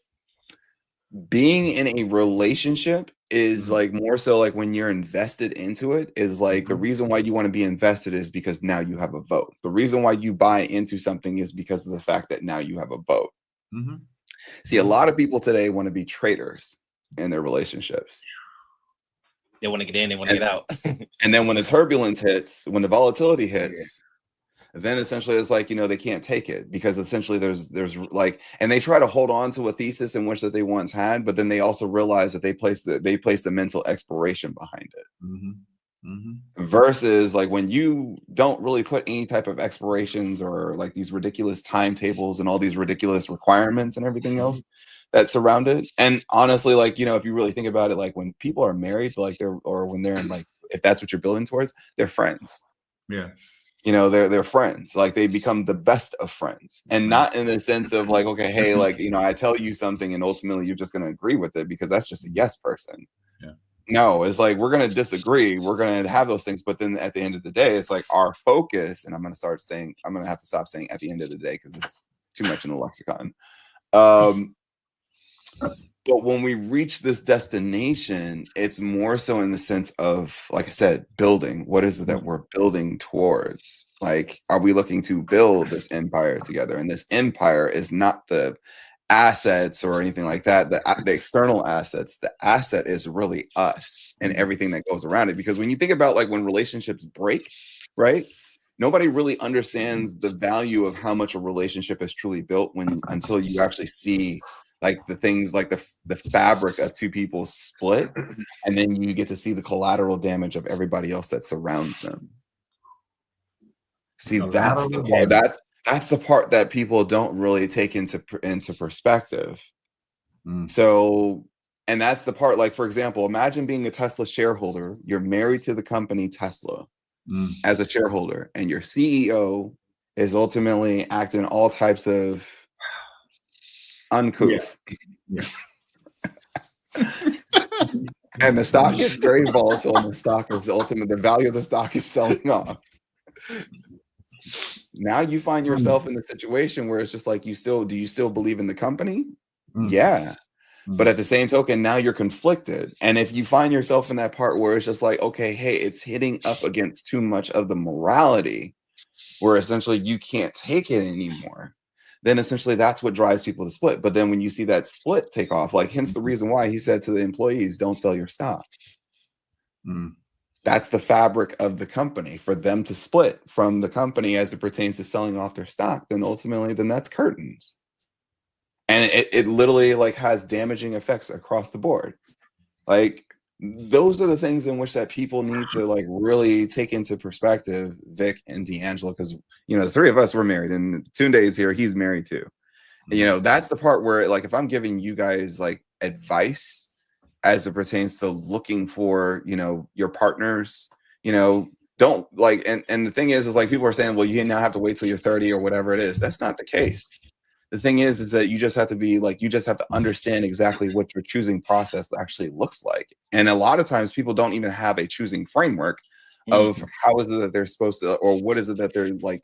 Being in a relationship is like more so like when you're invested into it is like the reason why you want to be invested is because now you have a vote. The reason why you buy into something is because of the fact that now you have a vote. See, a lot of people today want to be traders in their relationships. They want to get in, they want to get out. And then when the turbulence hits, when the volatility hits, then essentially it's like, they can't take it because essentially there's like, and they try to hold on to a thesis in which that they once had, but then they also realize that they place the mental expiration behind it. Versus like when you don't really put any type of expirations or like these ridiculous timetables and all these ridiculous requirements and everything else that surround it. And honestly, like, if you really think about it, like when people are married, like when they're in like, if that's what you're building towards, they're friends. Yeah. They're friends. Like they become the best of friends, and not in the sense of like, okay, hey, like, I tell you something and ultimately you're just going to agree with it because that's just a yes person. Yeah. No, it's like, we're going to disagree. We're going to have those things. But then at the end of the day, it's like our focus. And I'm going to have to stop saying at the end of the day, because it's too much in the lexicon. But when we reach this destination, it's more so in the sense of, like I said, building. What is it that we're building towards? Like, are we looking to build this empire together? And this empire is not the assets or anything like that, the external assets. The asset is really us and everything that goes around it. Because when you think about like when relationships break, right? Nobody really understands the value of how much a relationship is truly built until you actually see like the things like the fabric of two people split, and then you get to see the collateral damage of everybody else that surrounds them. See, that's the part that people don't really take into perspective. So, and that's the part, like, for example, imagine being a Tesla shareholder. You're married to the company Tesla as a shareholder, and your CEO is ultimately acting all types of uncouth. Yeah. And the stock gets very volatile, and the value of the stock is selling off. Now you find yourself in the situation where it's just like, do you still believe in the company? Yeah. But at the same token, now you're conflicted. And if you find yourself in that part where it's just like, okay, hey, it's hitting up against too much of the morality where essentially you can't take it anymore, then essentially that's what drives people to split. But then when you see that split take off, like hence the reason why he said to the employees, don't sell your stock. That's the fabric of the company. For them to split from the company as it pertains to selling off their stock, then ultimately, then that's curtains. And it literally like has damaging effects across the board. Like those are the things in which that people need to like really take into perspective, Vic and D'Angelo, because the three of us were married, and Tunde is here, he's married too. That's the part where like if I'm giving you guys like advice as it pertains to looking for your partners, don't like, and the thing is like people are saying, well, you now have to wait till you're 30 or whatever it is. That's not the case. The thing is that you just have to understand exactly what your choosing process actually looks like. And a lot of times people don't even have a choosing framework of how is it that they're supposed to, or what is it that they're like,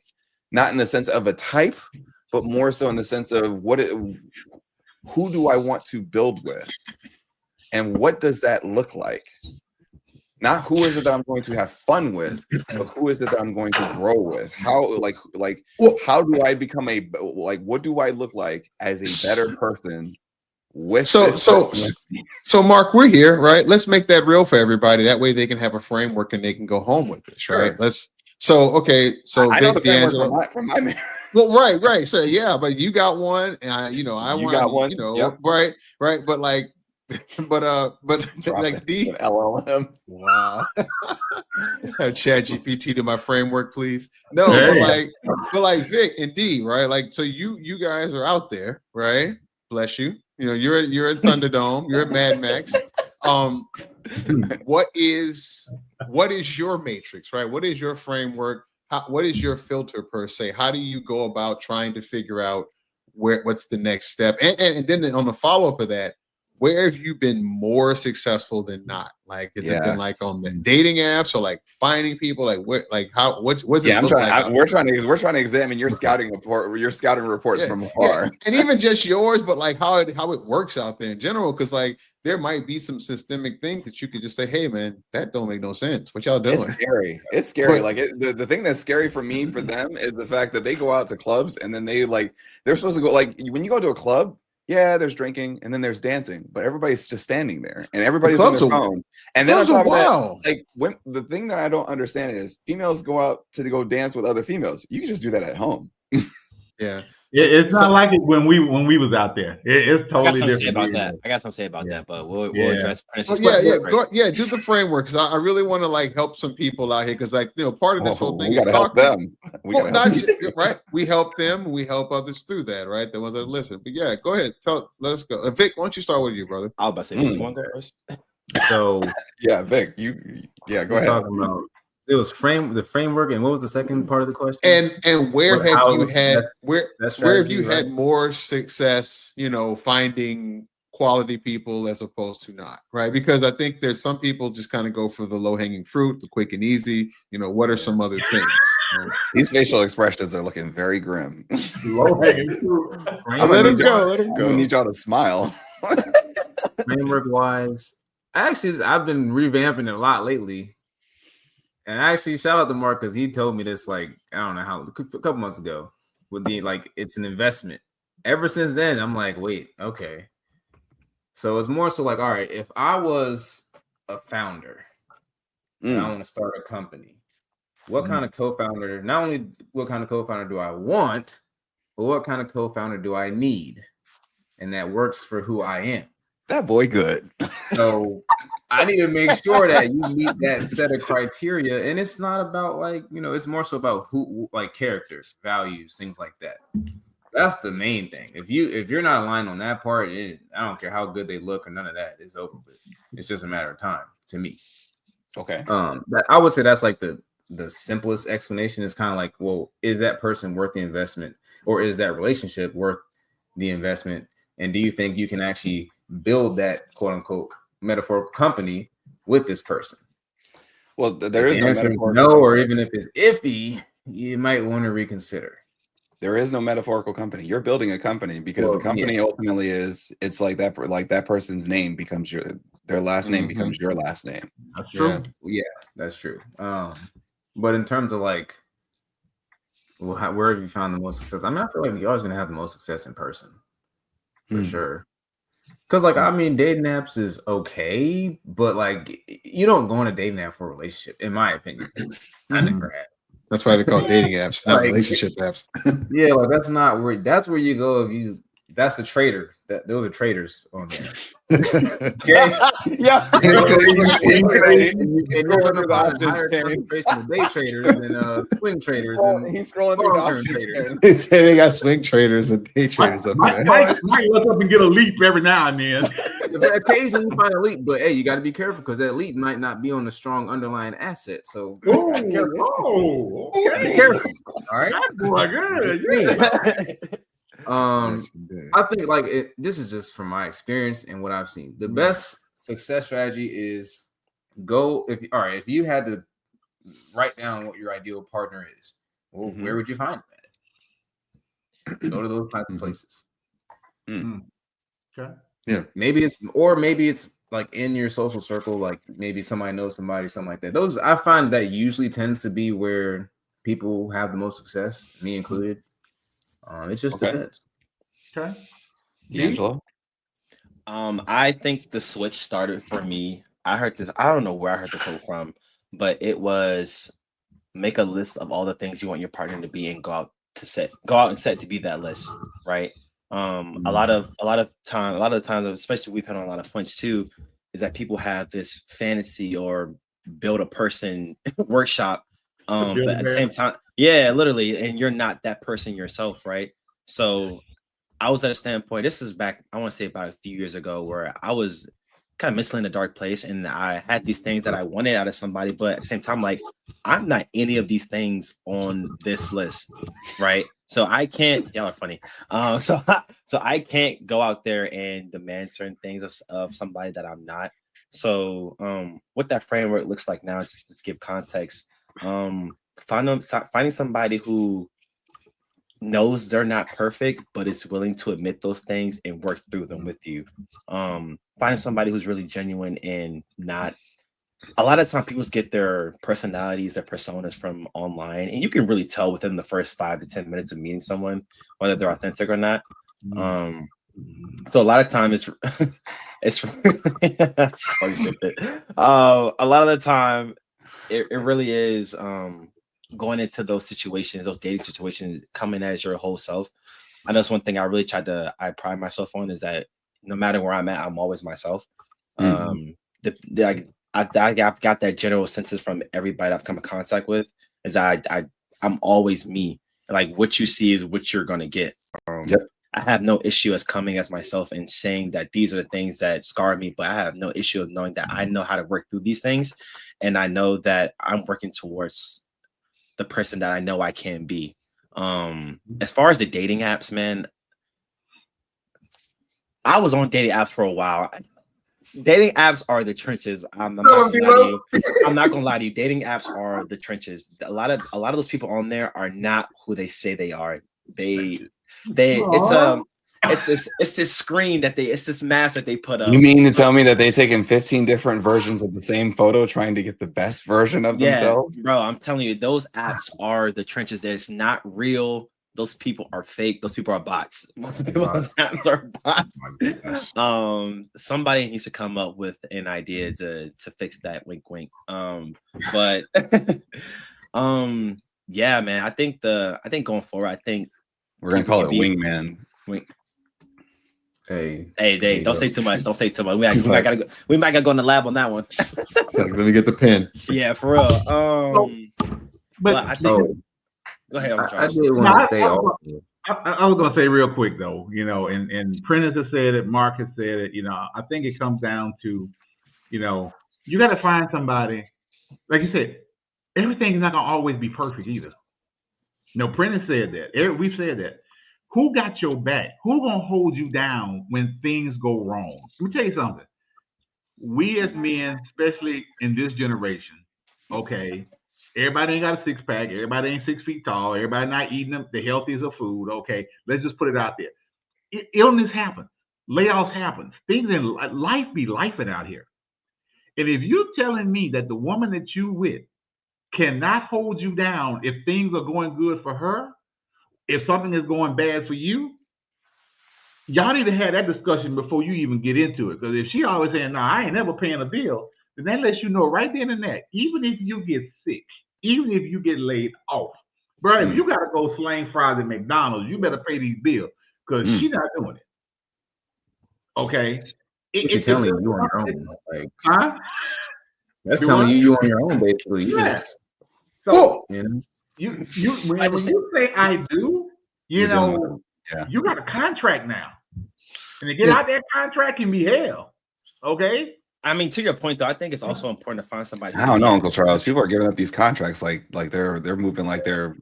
not in the sense of a type, but more so in the sense of who do I want to build with? And what does that look like? Not who is it that I'm going to have fun with, but who is it that I'm going to grow with? How how do I become what do I look like as a better person with so Mark, we're here, right? Let's make that real for everybody. That way they can have a framework and they can go home with this, right? Sure. So I know Vic, the D'Angelo from my marriage. Well, right. So yeah, but you got one, and I got one, yep. right. But like, but like D LLM. Wow. Chat GPT to my framework, please. No, but like Vic and D, right? Like, so you guys are out there, right? Bless you. You're at Thunderdome, you're at Mad Max. What is your matrix, right? What is your framework? What is your filter per se? How do you go about trying to figure out what's the next step? And then on the follow-up of that, where have you been more successful than not? Like, has it been like on the dating apps or like finding people? Like what? Like how? What's it look like? We're trying to examine your scouting reports from afar, and even just yours, but like how it works out there in general. Because like there might be some systemic things that you could just say, "Hey, man, that don't make no sense. What y'all doing?" It's scary. Like the thing that's scary for them is the fact that they go out to clubs and then they're supposed to go, like when you go to a club. Yeah, there's drinking and then there's dancing, but everybody's just standing there and everybody's on their phones. And then on top of that, like when the thing that I don't understand is females go out to go dance with other females. You can just do that at home. Yeah. It's not like it when we was out there. It's totally different. I got something to say about that, but we'll address Prince's do the framework because I really want to like help some people out here because like part of this whole thing is talking. Right? We help them, we help others through that, right? The ones that listen. But yeah, go ahead. Let us go. Vic, why don't you start with you, brother? I was about to say, you want to go first? So yeah, Vic, go ahead. Talking about it was the framework, and what was the second part of the question? And where have you had more success, finding quality people as opposed to not, right? Because I think there's some people just kind of go for the low-hanging fruit, the quick and easy. What are some other things? Right? These facial expressions are looking very grim. Low-hanging fruit. Let him go. I need y'all to smile. Framework-wise, I've been revamping it a lot lately. And actually, shout out to Mark because he told me this like I don't know how a couple months ago would be like it's an investment. Ever since then, I'm like, wait, okay. So it's more so like, all right, if I was a founder and I want to start a company, what kind of co-founder? Not only what kind of co-founder do I want, but what kind of co-founder do I need, and that works for who I am. That boy good. So I need to make sure that you meet that set of criteria. And it's not about like, it's more so about who, like character, values, things like that. That's the main thing. If you're not aligned on that part, I don't care how good they look or none of that. It's over with. It's just a matter of time to me. Okay. I would say that's like the simplest explanation is kind of like, well, is that person worth the investment or is that relationship worth the investment? And do you think you can actually build that quote unquote metaphorical company with this person? Well, there is no metaphorical no, or even if it's iffy, you might want to reconsider. There is no metaphorical company. You're building a company because the company ultimately it's like that person's name becomes their last name becomes your last name. That's true. Yeah, that's true. But in terms of like, well, where have you found the most success? I mean, I feel like you're always going to have the most success in person for sure. Because, like, I mean, dating apps is okay, but, like, you don't go on a dating app for a relationship, in my opinion. I never had. That's why they call dating apps, not relationship apps. Yeah, like, that's where you go if that's a trader. Those are traders on there. Okay? Yeah. And you're going to find higher concentration of day traders than swing traders. He's scrolling through the options. They say they got swing traders and day traders up there. Might look up and get a leap every now and then. Occasionally you find a leap, but hey, you got to be careful because that leap might not be on a strong underlying asset. So be careful. Be careful. All right. That boy good. I think like this is just from my experience and what I've seen. The best success strategy is if you had to write down what your ideal partner is, well, where would you find that? Go to those types of places. Okay. Yeah. Maybe it's like in your social circle, like maybe somebody knows somebody, something like that. Those I find that usually tends to be where people have the most success, me included. It just depends. Okay. D'Angelo? I think the switch started for me. I heard this. I don't know where I heard the quote from, but it was make a list of all the things you want your partner to be and go out and set to be that list, right? A lot of the times, especially we've had on a lot of points too, is that people have this fantasy or build a person workshop. But at the same time, yeah, literally, and you're not that person yourself, right? So I was at a standpoint, this is back, I want to say about a few years ago, where I was kind of mentally in a dark place and I had these things that I wanted out of somebody, but at the same time, like, I'm not any of these things on this list, right? So I can't. Y'all are funny. So I can't go out there and demand certain things of somebody that I'm not. So what that framework looks like now is just give context. Finding somebody who knows they're not perfect, but is willing to admit those things and work through them with you. Finding somebody who's really genuine and not. A lot of times people get their personalities, their personas from online, and you can really tell within the first 5 to 10 minutes of meeting someone whether they're authentic or not. So a lot of time it's a lot of the time it really is going into those situations, those dating situations, coming as your whole self. I know that's one thing I really I pride myself on is that no matter where I'm at, I'm always myself. I've got that general sense from everybody I've come in contact with is I'm always me. Like what you see is what you're gonna get. I have no issue as coming as myself and saying that these are the things that scar me, but I have no issue of knowing that I know how to work through these things, and I know that I'm working towards the person that I know I can be. As far as the dating apps, man, I was on dating apps for a while. Dating apps are the trenches. I'm not gonna lie to you. Dating apps are the trenches. A lot of those people on there are not who they say they are. It's this screen it's this mask that they put up. You mean to tell me that they've taken 15 different versions of the same photo trying to get the best version of themselves? Bro, I'm telling you, those apps are the trenches. That's not real. Those people are fake. Those people are bots. Most people's apps are bots. Somebody needs to come up with an idea to fix that. Wink, wink. But yeah, man. I think going forward, we're gonna call it wingman. Hey, don't say too much. Don't say too much. We might gotta go in the lab on that one. Let me get the pen. Yeah, for real. But I think. Go ahead. I did want to say also. I was going to say real quick though, and Prentice has said it, Mark has said it. I think it comes down to, you got to find somebody. Like you said, everything is not going to always be perfect either. Prentice said that. We've said that. Who got your back? Who gonna hold you down when things go wrong? Let me tell you something. We as men, especially in this generation, okay. Everybody ain't got a six pack. Everybody ain't 6 feet tall. Everybody not eating the healthiest of food. Okay, let's just put it out there. Illness happens. Layoffs happen. Things in life be lifing out here. And if you're telling me that the woman that you with cannot hold you down if things are going good for her, if something is going bad for you, y'all need to have that discussion before you even get into it. Because if she always saying, "No, I ain't never paying a bill," then that lets you know right then and there, even if you get sick, even if you get laid off, bro, if you got to go slang fries at McDonald's, you better pay these bills because she's not doing it. Okay? She's telling you on your own. Like, huh? That's telling you on your own, basically. Yeah. So, when you say I do, you got a contract now. And to get out that contract can be hell. Okay? I mean, to your point, though, I think it's also important to find somebody. I don't know, Uncle Charles. People are giving up these contracts like they're moving like they're,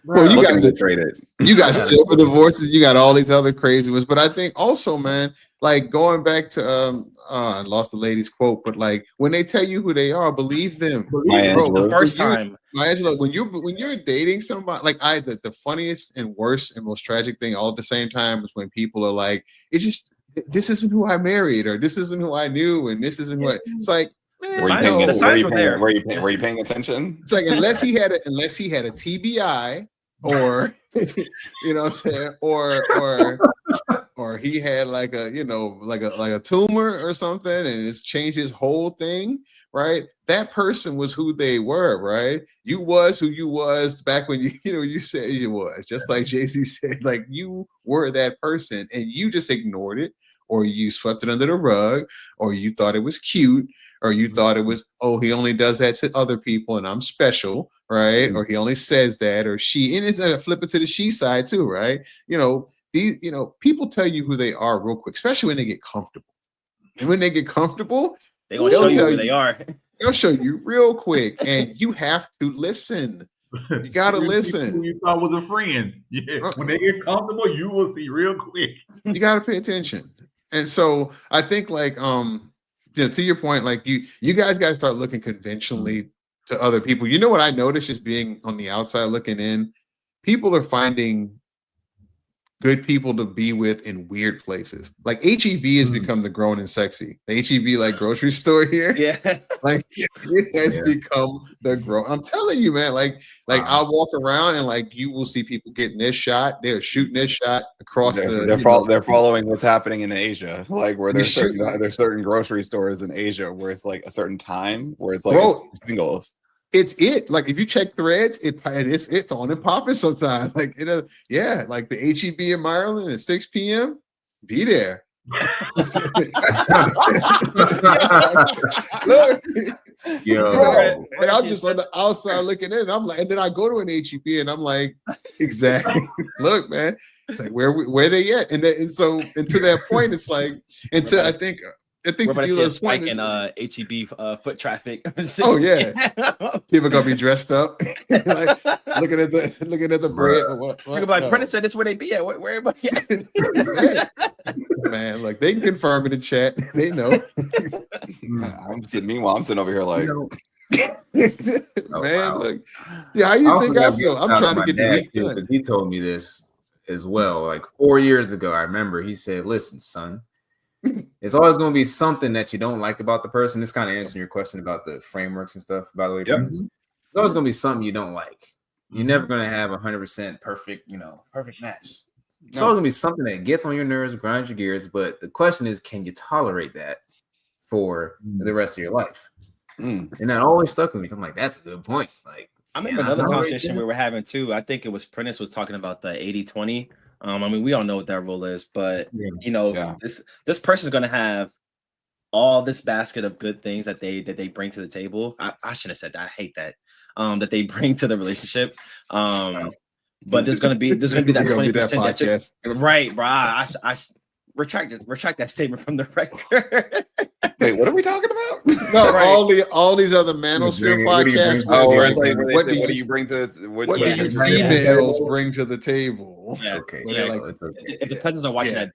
Well, you got to trade it. You got silver divorces. You got all these other crazy ones. But I think also, man, like going back to I lost the lady's quote, but like when they tell you who they are, believe them. The first time, Angela, when you're dating somebody, like the funniest and worst and most tragic thing all at the same time is when people are like, this isn't who I married, or this isn't who I knew, and this isn't what it's like. Man, were you paying attention? It's like unless he had a TBI, or you know what I'm saying, or he had like a tumor or something, and it's changed his whole thing, right? That person was who they were, right? You was who you was back when you said you was, just like Jay-Z said, like you were that person, and you just ignored it, or you swept it under the rug, or you thought it was cute, or you thought it was, oh, he only does that to other people and I'm special, right? Mm-hmm. Or he only says that, or she, and it's flip it to the she side too, right? People tell you who they are real quick, especially when they get comfortable. And when they get comfortable, they're gonna show you who they are. They'll show you real quick, and you have to listen. You gotta listen. Who you thought was a friend. Yeah. When they get comfortable, you will see real quick. You gotta pay attention. And so I think like to your point, like you guys gotta start looking conventionally to other people. You know what I noticed just being on the outside looking in? People are finding good people to be with in weird places. Like HEB has become the grown and sexy. The HEB like grocery store here. Yeah. Like it has become the grown. I'm telling you, man, like I'll walk around and like you will see people getting this shot. They're shooting this shot across they're following what's happening in Asia. Like where there's certain grocery stores in Asia where it's like a certain time where it's like it's singles. It's like if you check threads, it's on and popping sometimes. Like like the HEB in Maryland at 6 p.m. Be there. Look, and I'm just on the outside looking in. And I'm like, and then I go to an HEB and I'm like, exactly. Look, man, it's like where they at? And so to that point, it's like I think we're to see a spike in HEB foot traffic. Oh yeah, people gonna be dressed up, like looking at the bread. What? Like Prentice said, this where they be at. Where everybody at? Man, like they can confirm in the chat. They know. Meanwhile, I'm sitting over here like, man, look, how you think I feel? I'm trying to get the week done. He told me this as well. Like 4 years ago, I remember he said, "Listen, son. It's always going to be something that you don't like about the person." This kind of answering your question about the frameworks and stuff, by the way. It's always going to be something you don't like. You're never going to have 100% perfect match. It's always going to be something that gets on your nerves, grinds your gears. But the question is, can you tolerate that for the rest of your life? And that always stuck with me. I'm like, that's a good point. Like, I remember another conversation we were having too. I think it was Prentice was talking about the 80-20. I mean, we all know what that rule is, but this person is going to have all this basket of good things that they bring to the table. I shouldn't have said that. I hate that. That they bring to the relationship. But there's going to be that 20% right, bro. I retract that statement from the record. Wait, what are we talking about? No, all these other manosphere podcasts. What do you bring to what do you females bring to the table? Yeah. Okay. Yeah, if the cousins are watching that,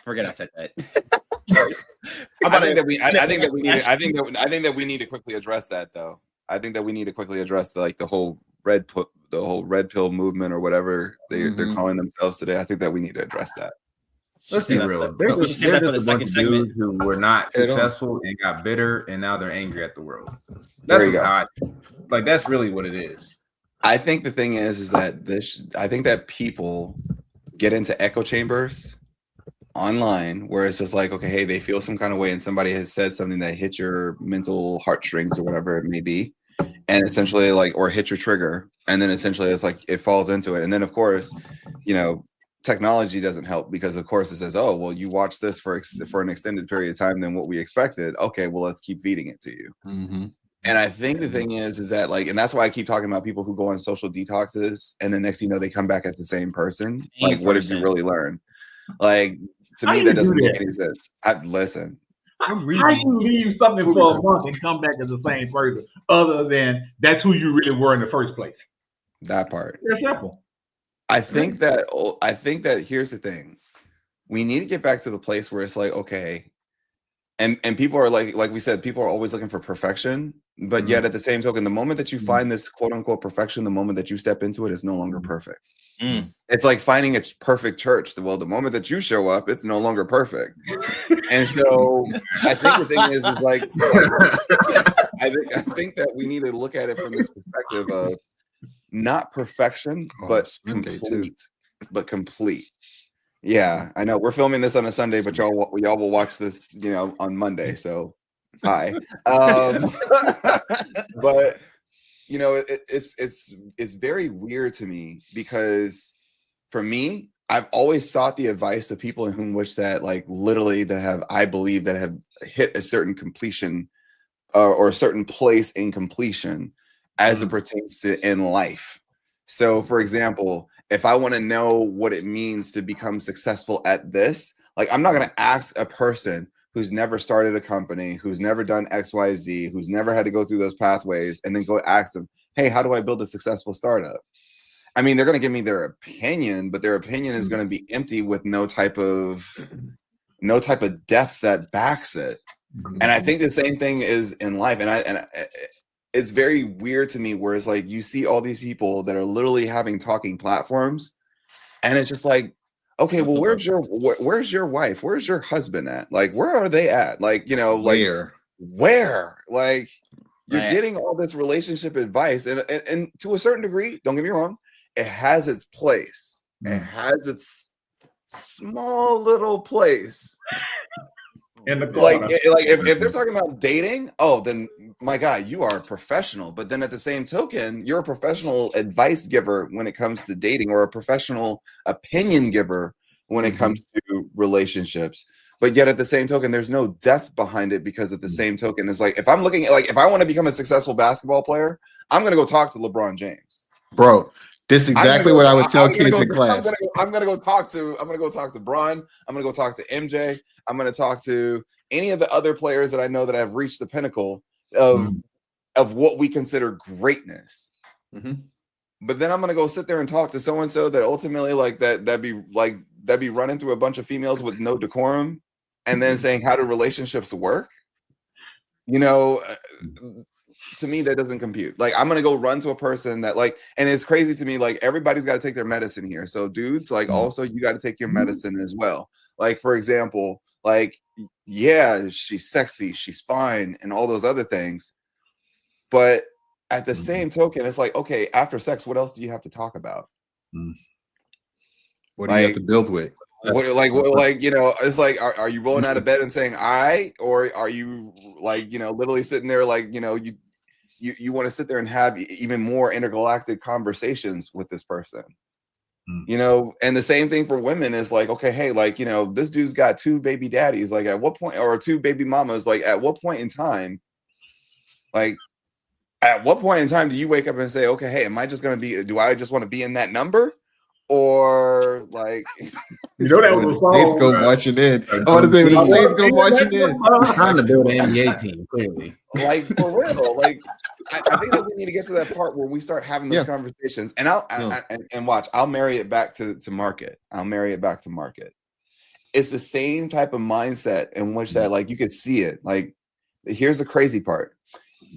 forget I said that. I think that we need to quickly address that though. I think that we need to quickly address the whole red pill movement or whatever they're calling themselves today. I think that we need to address that. Let's be real. We should say that for the second segment. Who were not successful and got bitter, and now they're angry at the world. That's how that's really what it is. I think the thing is that I think that people get into echo chambers online where it's just like, okay, hey, they feel some kind of way, and somebody has said something that hit your mental heartstrings or whatever it may be, and essentially or hit your trigger, and then essentially it's like it falls into it, and then of course, technology doesn't help because of course it says, oh, well, you watch this for an extended period of time than what we expected. Okay, well, let's keep feeding it to you. And I think the thing is that and that's why I keep talking about people who go on social detoxes and then next thing you know, they come back as the same person. Like, what did you really learn? Like, to me, that doesn't make any sense. Listen. How you leave something for a month and come back as the same person other than that's who you really were in the first place? That part. It's simple. I think that here's the thing. We need to get back to the place where it's like, okay, and people are like we said, people are always looking for perfection, but yet at the same token, the moment that you find this quote unquote perfection, the moment that you step into it, it's no longer perfect. It's like finding a perfect church. Well, the moment that you show up, it's no longer perfect. And so I think the thing is like I think that we need to look at it from this perspective of not perfection, but complete. Yeah, I know we're filming this on a Sunday, but y'all will watch this, on Monday. So, hi. But it's very weird to me because for me, I've always sought the advice of people in whom which that literally that have hit a certain completion or a certain place in completion as it pertains to in life. So, for example, if I want to know what it means to become successful at this, I'm not going to ask a person who's never started a company, who's never done XYZ, who's never had to go through those pathways, and then go ask them, hey, how do I build a successful startup? I mean, they're going to give me their opinion, but their opinion is going to be empty with no type of depth that backs it. And I think the same thing is in life. And it's very weird to me where it's like you see all these people that are literally having talking platforms, and it's just like, okay, well, where's your wife? Where's your husband at? Like, where are they at? Like, you know, like where? Like, you're getting all this relationship advice, and to a certain degree, don't get me wrong, it has its place. It has its small little place. In the like if they're talking about dating, oh, then my God, you are a professional. But then at the same token, you're a professional advice giver when it comes to dating, or a professional opinion giver when it comes to relationships. But yet at the same token, there's no depth behind it, because at the same token, it's like if I'm looking at, like, if I want to become a successful basketball player, I'm gonna go talk to LeBron James. Bro, this is exactly what I would tell kids in class. I'm gonna go talk to Bron. I'm gonna go talk to MJ. I'm gonna talk to any of the other players that I know that have reached the pinnacle of what we consider greatness. But then I'm gonna go sit there and talk to so and so that ultimately that'd be running through a bunch of females with no decorum, and then saying, how do relationships work? You know, to me, that doesn't compute. Like, I'm gonna go run to a person that, like, and it's crazy to me, like, everybody's got to take their medicine here. So dudes, like, also you got to take your medicine as well. Like, for example, like, yeah, she's sexy, she's fine, and all those other things, but at the same token, it's like, okay, after sex, what else do you have to talk about? What do you have to build with? What, you know, it's like, are you rolling out of bed and saying, all right, or are you, like, you know, literally sitting there, like, you know, you want to sit there and have even more intergalactic conversations with this person, you know? And the same thing for women is like, okay, hey, like, you know, this dude's got 2 baby daddies, like, at what point, or 2 baby mamas, like, at what point in time, like, at what point in time do you wake up and say, okay, hey, do I just want to be in that number? Or, like, you know, that was the Saints go marching in. Oh, the thing, the Saints go marching in. I'm trying to build an NBA team, clearly. Like, for real. Like, I think that we need to get to that part where we start having those conversations. And I'll marry it back to market. I'll marry it back to market. It's the same type of mindset in which that, like, you could see it. Like, here's the crazy part.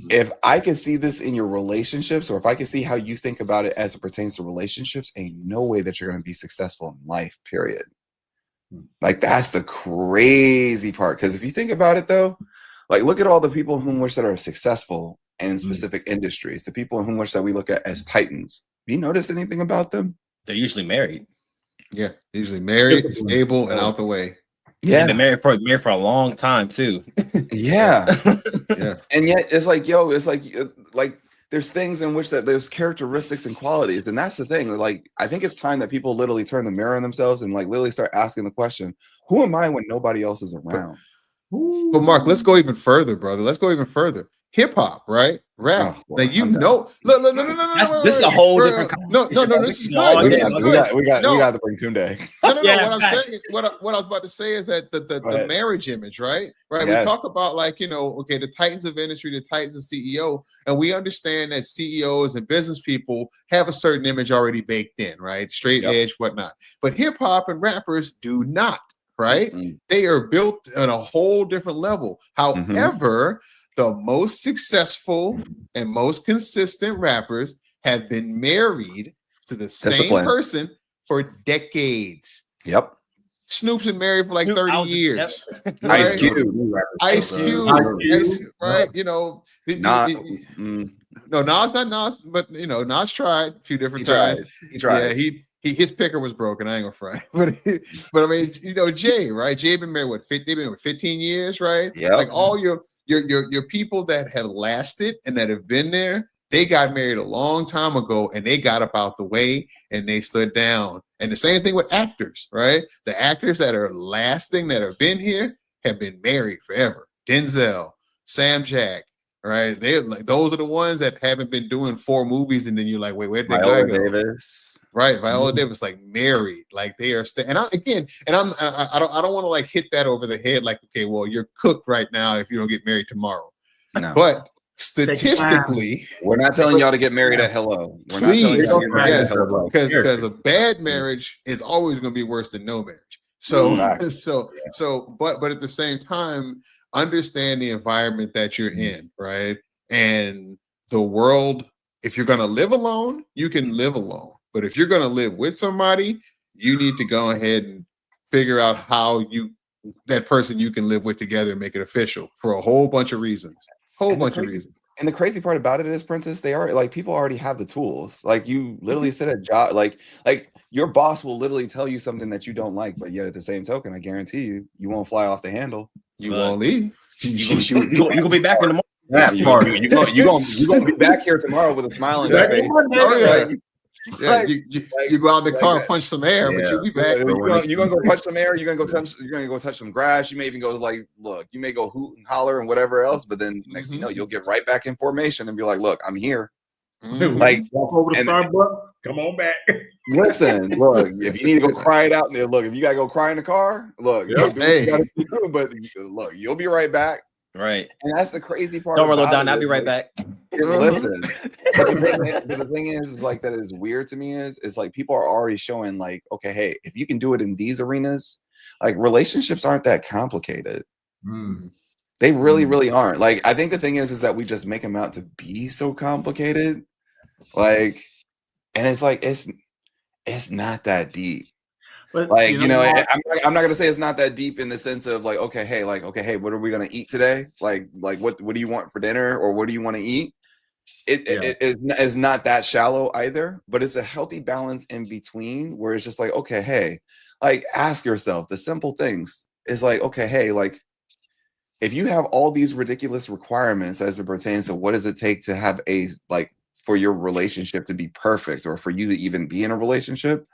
If I can see this in your relationships, or if I can see how you think about it as it pertains to relationships, ain't no way that you're going to be successful in life, period. Like, that's the crazy part. Because if you think about it, though, like, look at all the people whom which that are successful in specific industries, the people in whom which that we look at as titans. Do you notice anything about them? They're usually married. Yeah, usually married, stable, and out the way. Yeah, and they're married for a long time too. Yeah. Yeah. And yet it's like, yo, it's like there's things in which that there's characteristics and qualities, and that's the thing. Like, I think it's time that people literally turn the mirror on themselves and, like, literally start asking the question, who am I when nobody else is around? But Mark, let's go even further, brother. Let's go even further. Hip hop, right? Rap. Like, you know, no. This is a whole different. No. This is good. We got to bring Tunde. No. What I'm saying is, what I was about to say is that the marriage image, right? Yes. We talk about, like, you know, okay, the titans of industry, the titans of CEO, and we understand that CEOs and business people have a certain image already baked in, right? Straight edge, whatnot. But hip hop and rappers do not, right? They are built on a whole different level. However, the most successful and most consistent rappers have been married to the same person for decades. Yep. Snoop's been married for like 30 years. Right? Ice Cube, right? You know, no, Nas not Nas, but, you know, Nas tried a few different times. He tried. Yeah, his picker was broken. I ain't gonna front. But I mean, you know, Jay, right? Jay been married they've been with 15 years, right? Yeah. Like, all your people that have lasted and that have been there, they got married a long time ago, and they got up out the way and they stood down. And the same thing with actors, right? The actors that are lasting, that have been here, have been married forever. Denzel, Sam Jack, right? They're like, those are the ones that haven't been doing 4 movies, and then you're like, wait, where did they go? Davis. Right, Viola Davis, like, married, like, they are and I don't want to, like, hit that over the head, like, okay, well, you're cooked right now if you don't get married tomorrow. No. But statistically, we're not telling y'all to get married at hello. We're not telling y'all to get married at hello. Because a bad marriage is always going to be worse than no marriage. So, but at the same time, understand the environment that you're in, right? And the world, if you're going to live alone, you can live alone. But if you're going to live with somebody, you need to go ahead and figure out how that person you can live with together and make it official for a whole bunch of reasons. And the crazy part about it is, Princess, they are like, people already have the tools. Like, you literally sit at job, like your boss will literally tell you something that you don't like, but yet at the same token, I guarantee you won't fly off the handle. You won't leave. You gonna be back in the morning. You gonna be back here tomorrow with a smile on your face. You go out in the car, punch some air, but you'll be back. You're gonna go punch some air. You're gonna go touch some grass. You may even go you may go hoot and holler and whatever else. But then next thing you know, you'll get right back in formation and be like, "Look, I'm here." Like, walk over to Starbucks. Come on back. Listen, look. If you need to go cry it out, then look. If you gotta go cry in the car, look. Do what you gotta do, but look, you'll be right back. Right. And that's the crazy part. Don't roll down. I'll be right back. Listen. But the thing is like, that is weird to me is like, people are already showing like, okay, hey, if you can do it in these arenas, like, relationships aren't that complicated. They really, really aren't. Like, I think the thing is that we just make them out to be so complicated. Like, and it's like, it's not that deep. But, like, I'm not gonna say it's not that deep in the sense of like, okay, hey, what are we gonna eat today? Like what do you want for dinner, or what do you want to eat? It's not that shallow either, but it's a healthy balance in between where it's just like, okay, hey, like, ask yourself the simple things. It's like, okay, hey, like, if you have all these ridiculous requirements as it pertains to what does it take to have for your relationship to be perfect, or for you to even be in a relationship,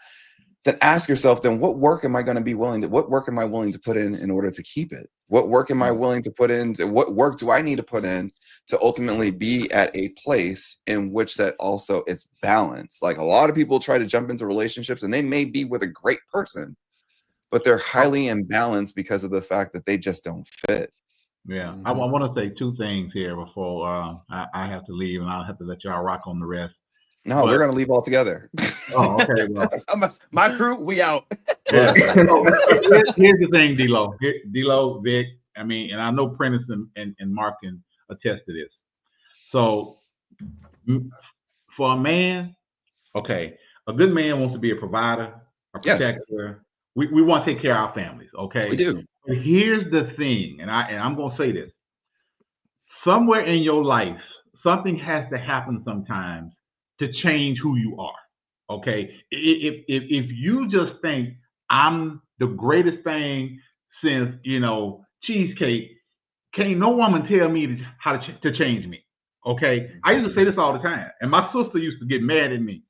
then ask yourself, then what work am I willing to put in order to keep it? What work am I willing to put in? What work do I need to put in to ultimately be at a place in which that also it's balanced? Like, a lot of people try to jump into relationships and they may be with a great person, but they're highly imbalanced because of the fact that they just don't fit. Yeah. I want to say two things here before I have to leave, and I'll have to let y'all rock on the rest. No, we're gonna leave all together. Oh, okay. Well, my crew, we out. Yeah. Here's the thing, D-Lo, Vic. I mean, and I know Prentice and Mark can attest to this. So, for a man, okay, a good man wants to be a provider, a protector. Yes. We want to take care of our families. Okay, we do. But here's the thing, and I'm gonna say this: somewhere in your life, something has to happen sometimes to change who you are. Okay, if you just think I'm the greatest thing since cheesecake, can't no woman tell me how to change me. Okay, I used to say this all the time, and my sister used to get mad at me.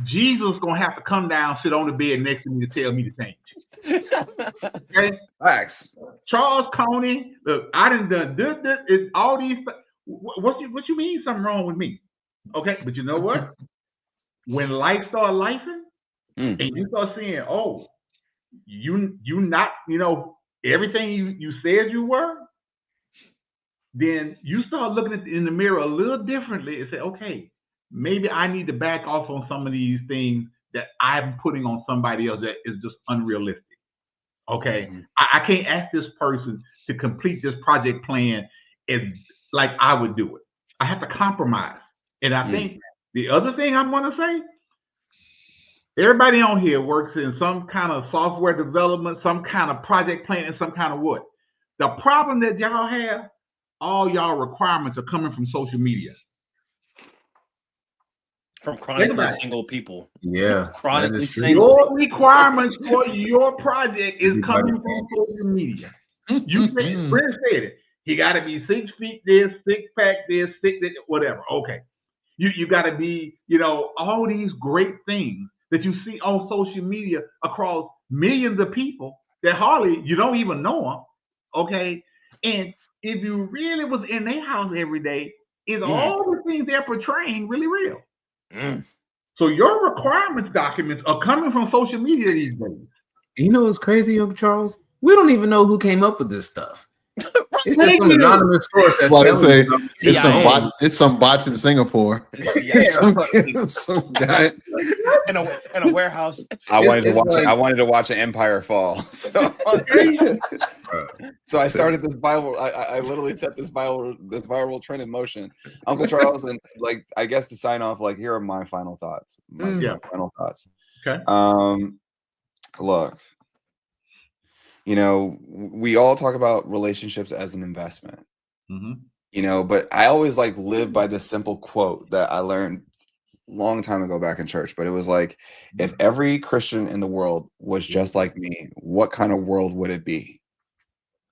Jesus gonna have to come down, sit on the bed next to me to tell me to change. Okay, facts. Charles Coney, look, I done this. It's all these. What you mean? Something wrong with me? Okay, but you know what? When life started lifing, and you start seeing, oh, you not, everything you said you were, then you start looking in the mirror a little differently and say, okay, maybe I need to back off on some of these things that I'm putting on somebody else that is just unrealistic. Okay, I can't ask this person to complete this project plan as like I would do it. I have to compromise. And I think the other thing I'm going to say, everybody on here works in some kind of software development, some kind of project planning, some kind of what. The problem that y'all have, all y'all requirements are coming from social media. From chronically single people. Yeah. Chronically single. Your requirements for your project is coming from social media. You said, Brent said it. He got to be 6 feet this, 6-pack this, 6 this, whatever. Okay. You got to be, all these great things that you see on social media across millions of people that hardly, you don't even know them. Okay. And if you really was in their house every day, is all the things they're portraying really real? So your requirements documents are coming from social media these days. You know what's crazy, Uncle Charles? We don't even know who came up with this stuff. It's just some anonymous source that's telling you it's some bots in Singapore. some guy in a warehouse. I wanted to watch an empire fall. So I started this Bible. I literally set this viral trend in motion. Uncle Charles, and like, I guess to sign off, like, here are my final thoughts. Final thoughts. Okay. Look, you know, we all talk about relationships as an investment, you know, but I always like live by this simple quote that I learned a long time ago back in church. But it was like, if every Christian in the world was just like me, what kind of world would it be?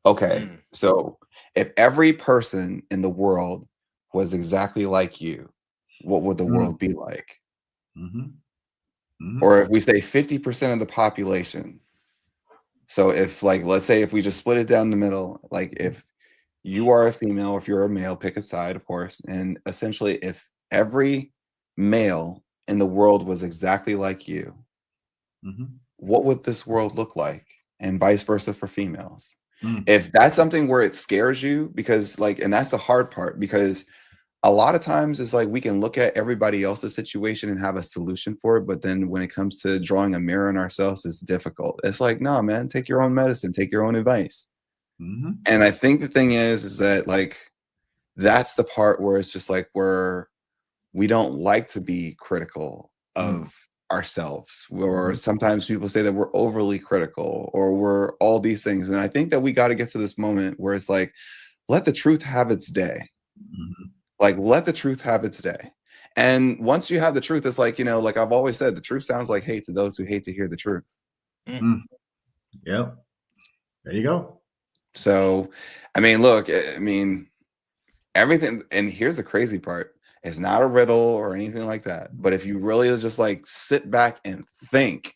Okay, so if every person in the world was exactly like you, what would the world be like? Or if we say 50% of the population. So if, like, let's say if we just split it down the middle, like if you are a female, if you're a male, pick a side, of course. And essentially, if every male in the world was exactly like you, what would this world look like? And vice versa for females. If that's something where it scares you, because like, and that's the hard part, because a lot of times it's like we can look at everybody else's situation and have a solution for it. But then when it comes to drawing a mirror in ourselves, it's difficult. It's like, no, man, take your own medicine, take your own advice. And I think the thing is that, like, that's the part where it's just like, where we don't like to be critical of ourselves, or sometimes people say that we're overly critical, or we're all these things. And I think that we got to get to this moment where it's like, let the truth have its day. Like, let the truth have its day. And once you have the truth, it's like, you know, like I've always said, the truth sounds like hate to those who hate to hear the truth. Yeah. There you go. So, I mean, look, I mean, everything. And here's the crazy part. It's not a riddle or anything like that. But if you really just like sit back and think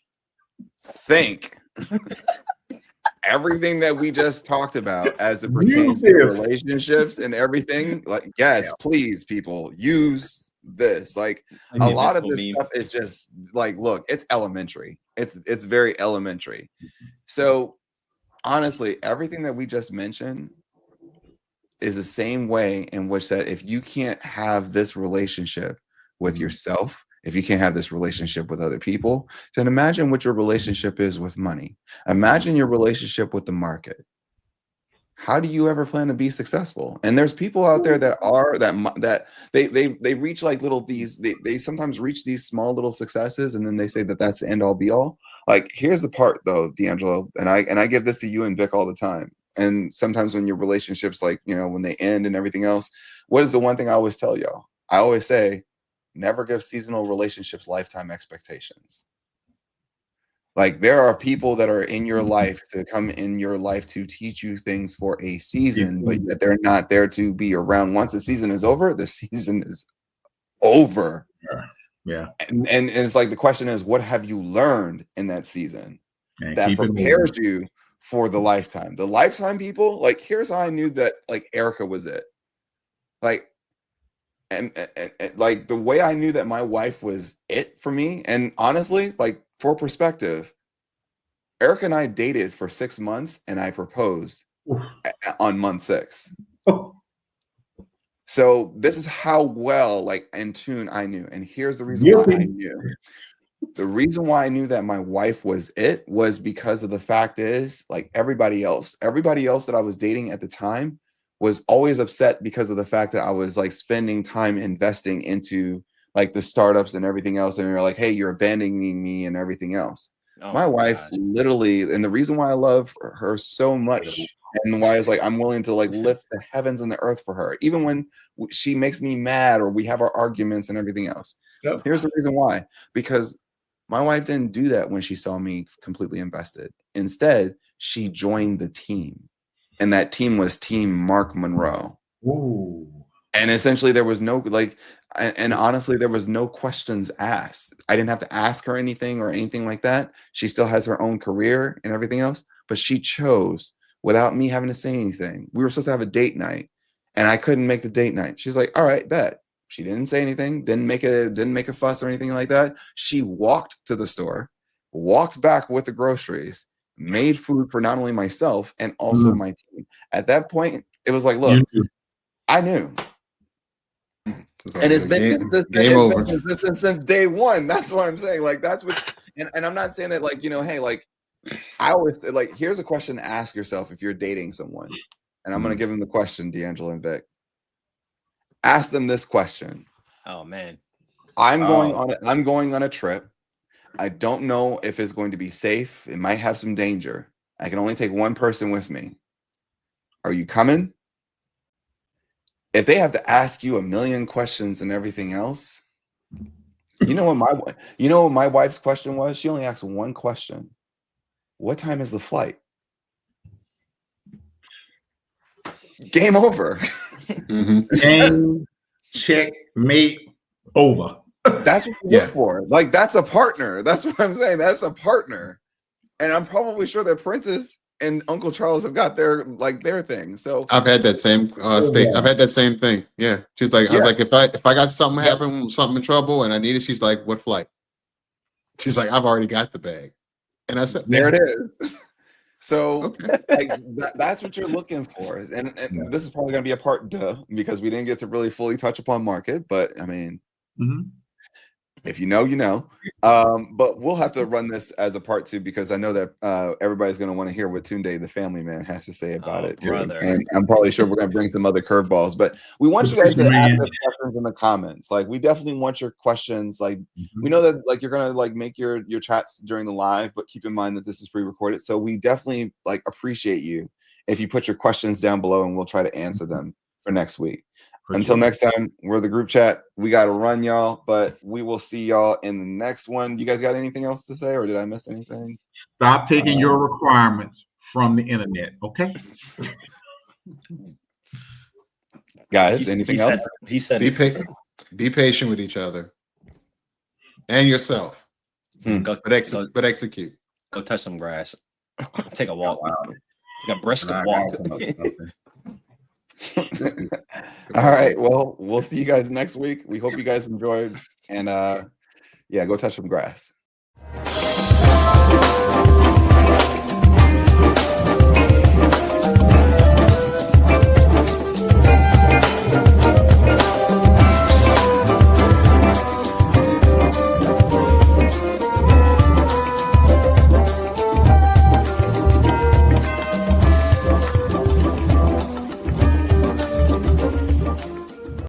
everything that we just talked about as it pertains to relationships and everything, like, yes, please, people, use this. Like, a lot of this stuff is just like, look, it's elementary. It's very elementary. So honestly, everything that we just mentioned is the same way in which that if you can't have this relationship with yourself, if you can't have this relationship with other people, then imagine what your relationship is with money. Imagine your relationship with the market. How do you ever plan to be successful? And there's people out there that they reach like little they sometimes reach these small little successes, and then they say that that's the end all be all. Like, here's the part though, D'Angelo, and I give this to you and Vic all the time. And sometimes when your relationships, like, you know, when they end and everything else, what is the one thing I always tell y'all? I always say, never give seasonal relationships lifetime expectations. Like, there are people that are in your life to come in your life to teach you things for a season, but yet they're not there to be around. Once the season is over, the season is over. Yeah. And it's like, the question is, what have you learned in that season that prepares you for the lifetime? The lifetime people, like, here's how I knew that, like, Erica was it. Like, and like, the way I knew that my wife was it for me, and honestly, like, for perspective, Erica and I dated for 6 months and I proposed on month 6. So this is how well, like, in tune I knew. And here's the reason why I knew. The reason why I knew that my wife was it was because of the fact is, like, everybody else that I was dating at the time was always upset because of the fact that I was, like, spending time investing into, like, the startups and everything else. And you're like, hey, you're abandoning me and everything else. My wife literally, and the reason why I love her so much, and why is, like, I'm willing to, like, lift the heavens and the earth for her, even when she makes me mad or we have our arguments and everything else. Here's the reason why. Because my wife didn't do that when she saw me completely invested. Instead, she joined the team. And that team was Team Mark Monroe. Ooh. And essentially there was no, like, and honestly, there was no questions asked. I didn't have to ask her anything or anything like that. She still has her own career and everything else, but she chose without me having to say anything. We were supposed to have a date night and I couldn't make the date night. She's like, all right, bet. She didn't say anything, didn't make a fuss or anything like that. She walked to the store, walked back with the groceries, made food for not only myself and also my team. At that point, it was like, look, I knew. And it's been consistent since day one. That's what I'm saying. Like, that's what, and I'm not saying that, like, you know, hey, like, I always, like, here's a question to ask yourself if you're dating someone. And I'm going to give them the question, D'Angelo and Vic. Ask them this question. Oh, man. I'm going on a trip. I don't know if it's going to be safe. It might have some danger. I can only take one person with me. Are you coming? If they have to ask you a million questions and everything else, you know what my wife's question was? She only asked one question. What time is the flight? Game over. Game, checkmate, over. That's what you look for. Like, that's a partner. That's what I'm saying. That's a partner. And I'm probably sure that Prentice and Uncle Charles have got their thing. So I've had that same state. I've had that same thing. Yeah. She's like, I was like, if I got something happen, something in trouble, and I need it, she's like, what flight? She's like, I've already got the bag. And I said, there it is. So like, that's what you're looking for. And this is probably going to be a part because we didn't get to really fully touch upon market. But I mean, if you know, you know. But we'll have to run this as a part 2 because I know that everybody's going to want to hear what Tunde, the family man, has to say about it too. Brother. And I'm probably sure we're going to bring some other curveballs. But we want you guys to ask us questions in the comments. Like, we definitely want your questions. Like, we know that, like, you're going to, like, make your chats during the live, but keep in mind that this is pre-recorded. So we definitely, like, appreciate you if you put your questions down below, and we'll try to answer them for next week. Until next time, we're the group chat. We got to run, y'all, but we will see y'all in the next one. You guys got anything else to say, or did I miss anything? Stop taking your requirements from the internet, okay? Guys, anything else? He said be patient with each other and yourself. But execute. Go touch some grass. Take a walk. Take a brisk walk. All right. Well, we'll see you guys next week. We hope you guys enjoyed. And go touch some grass.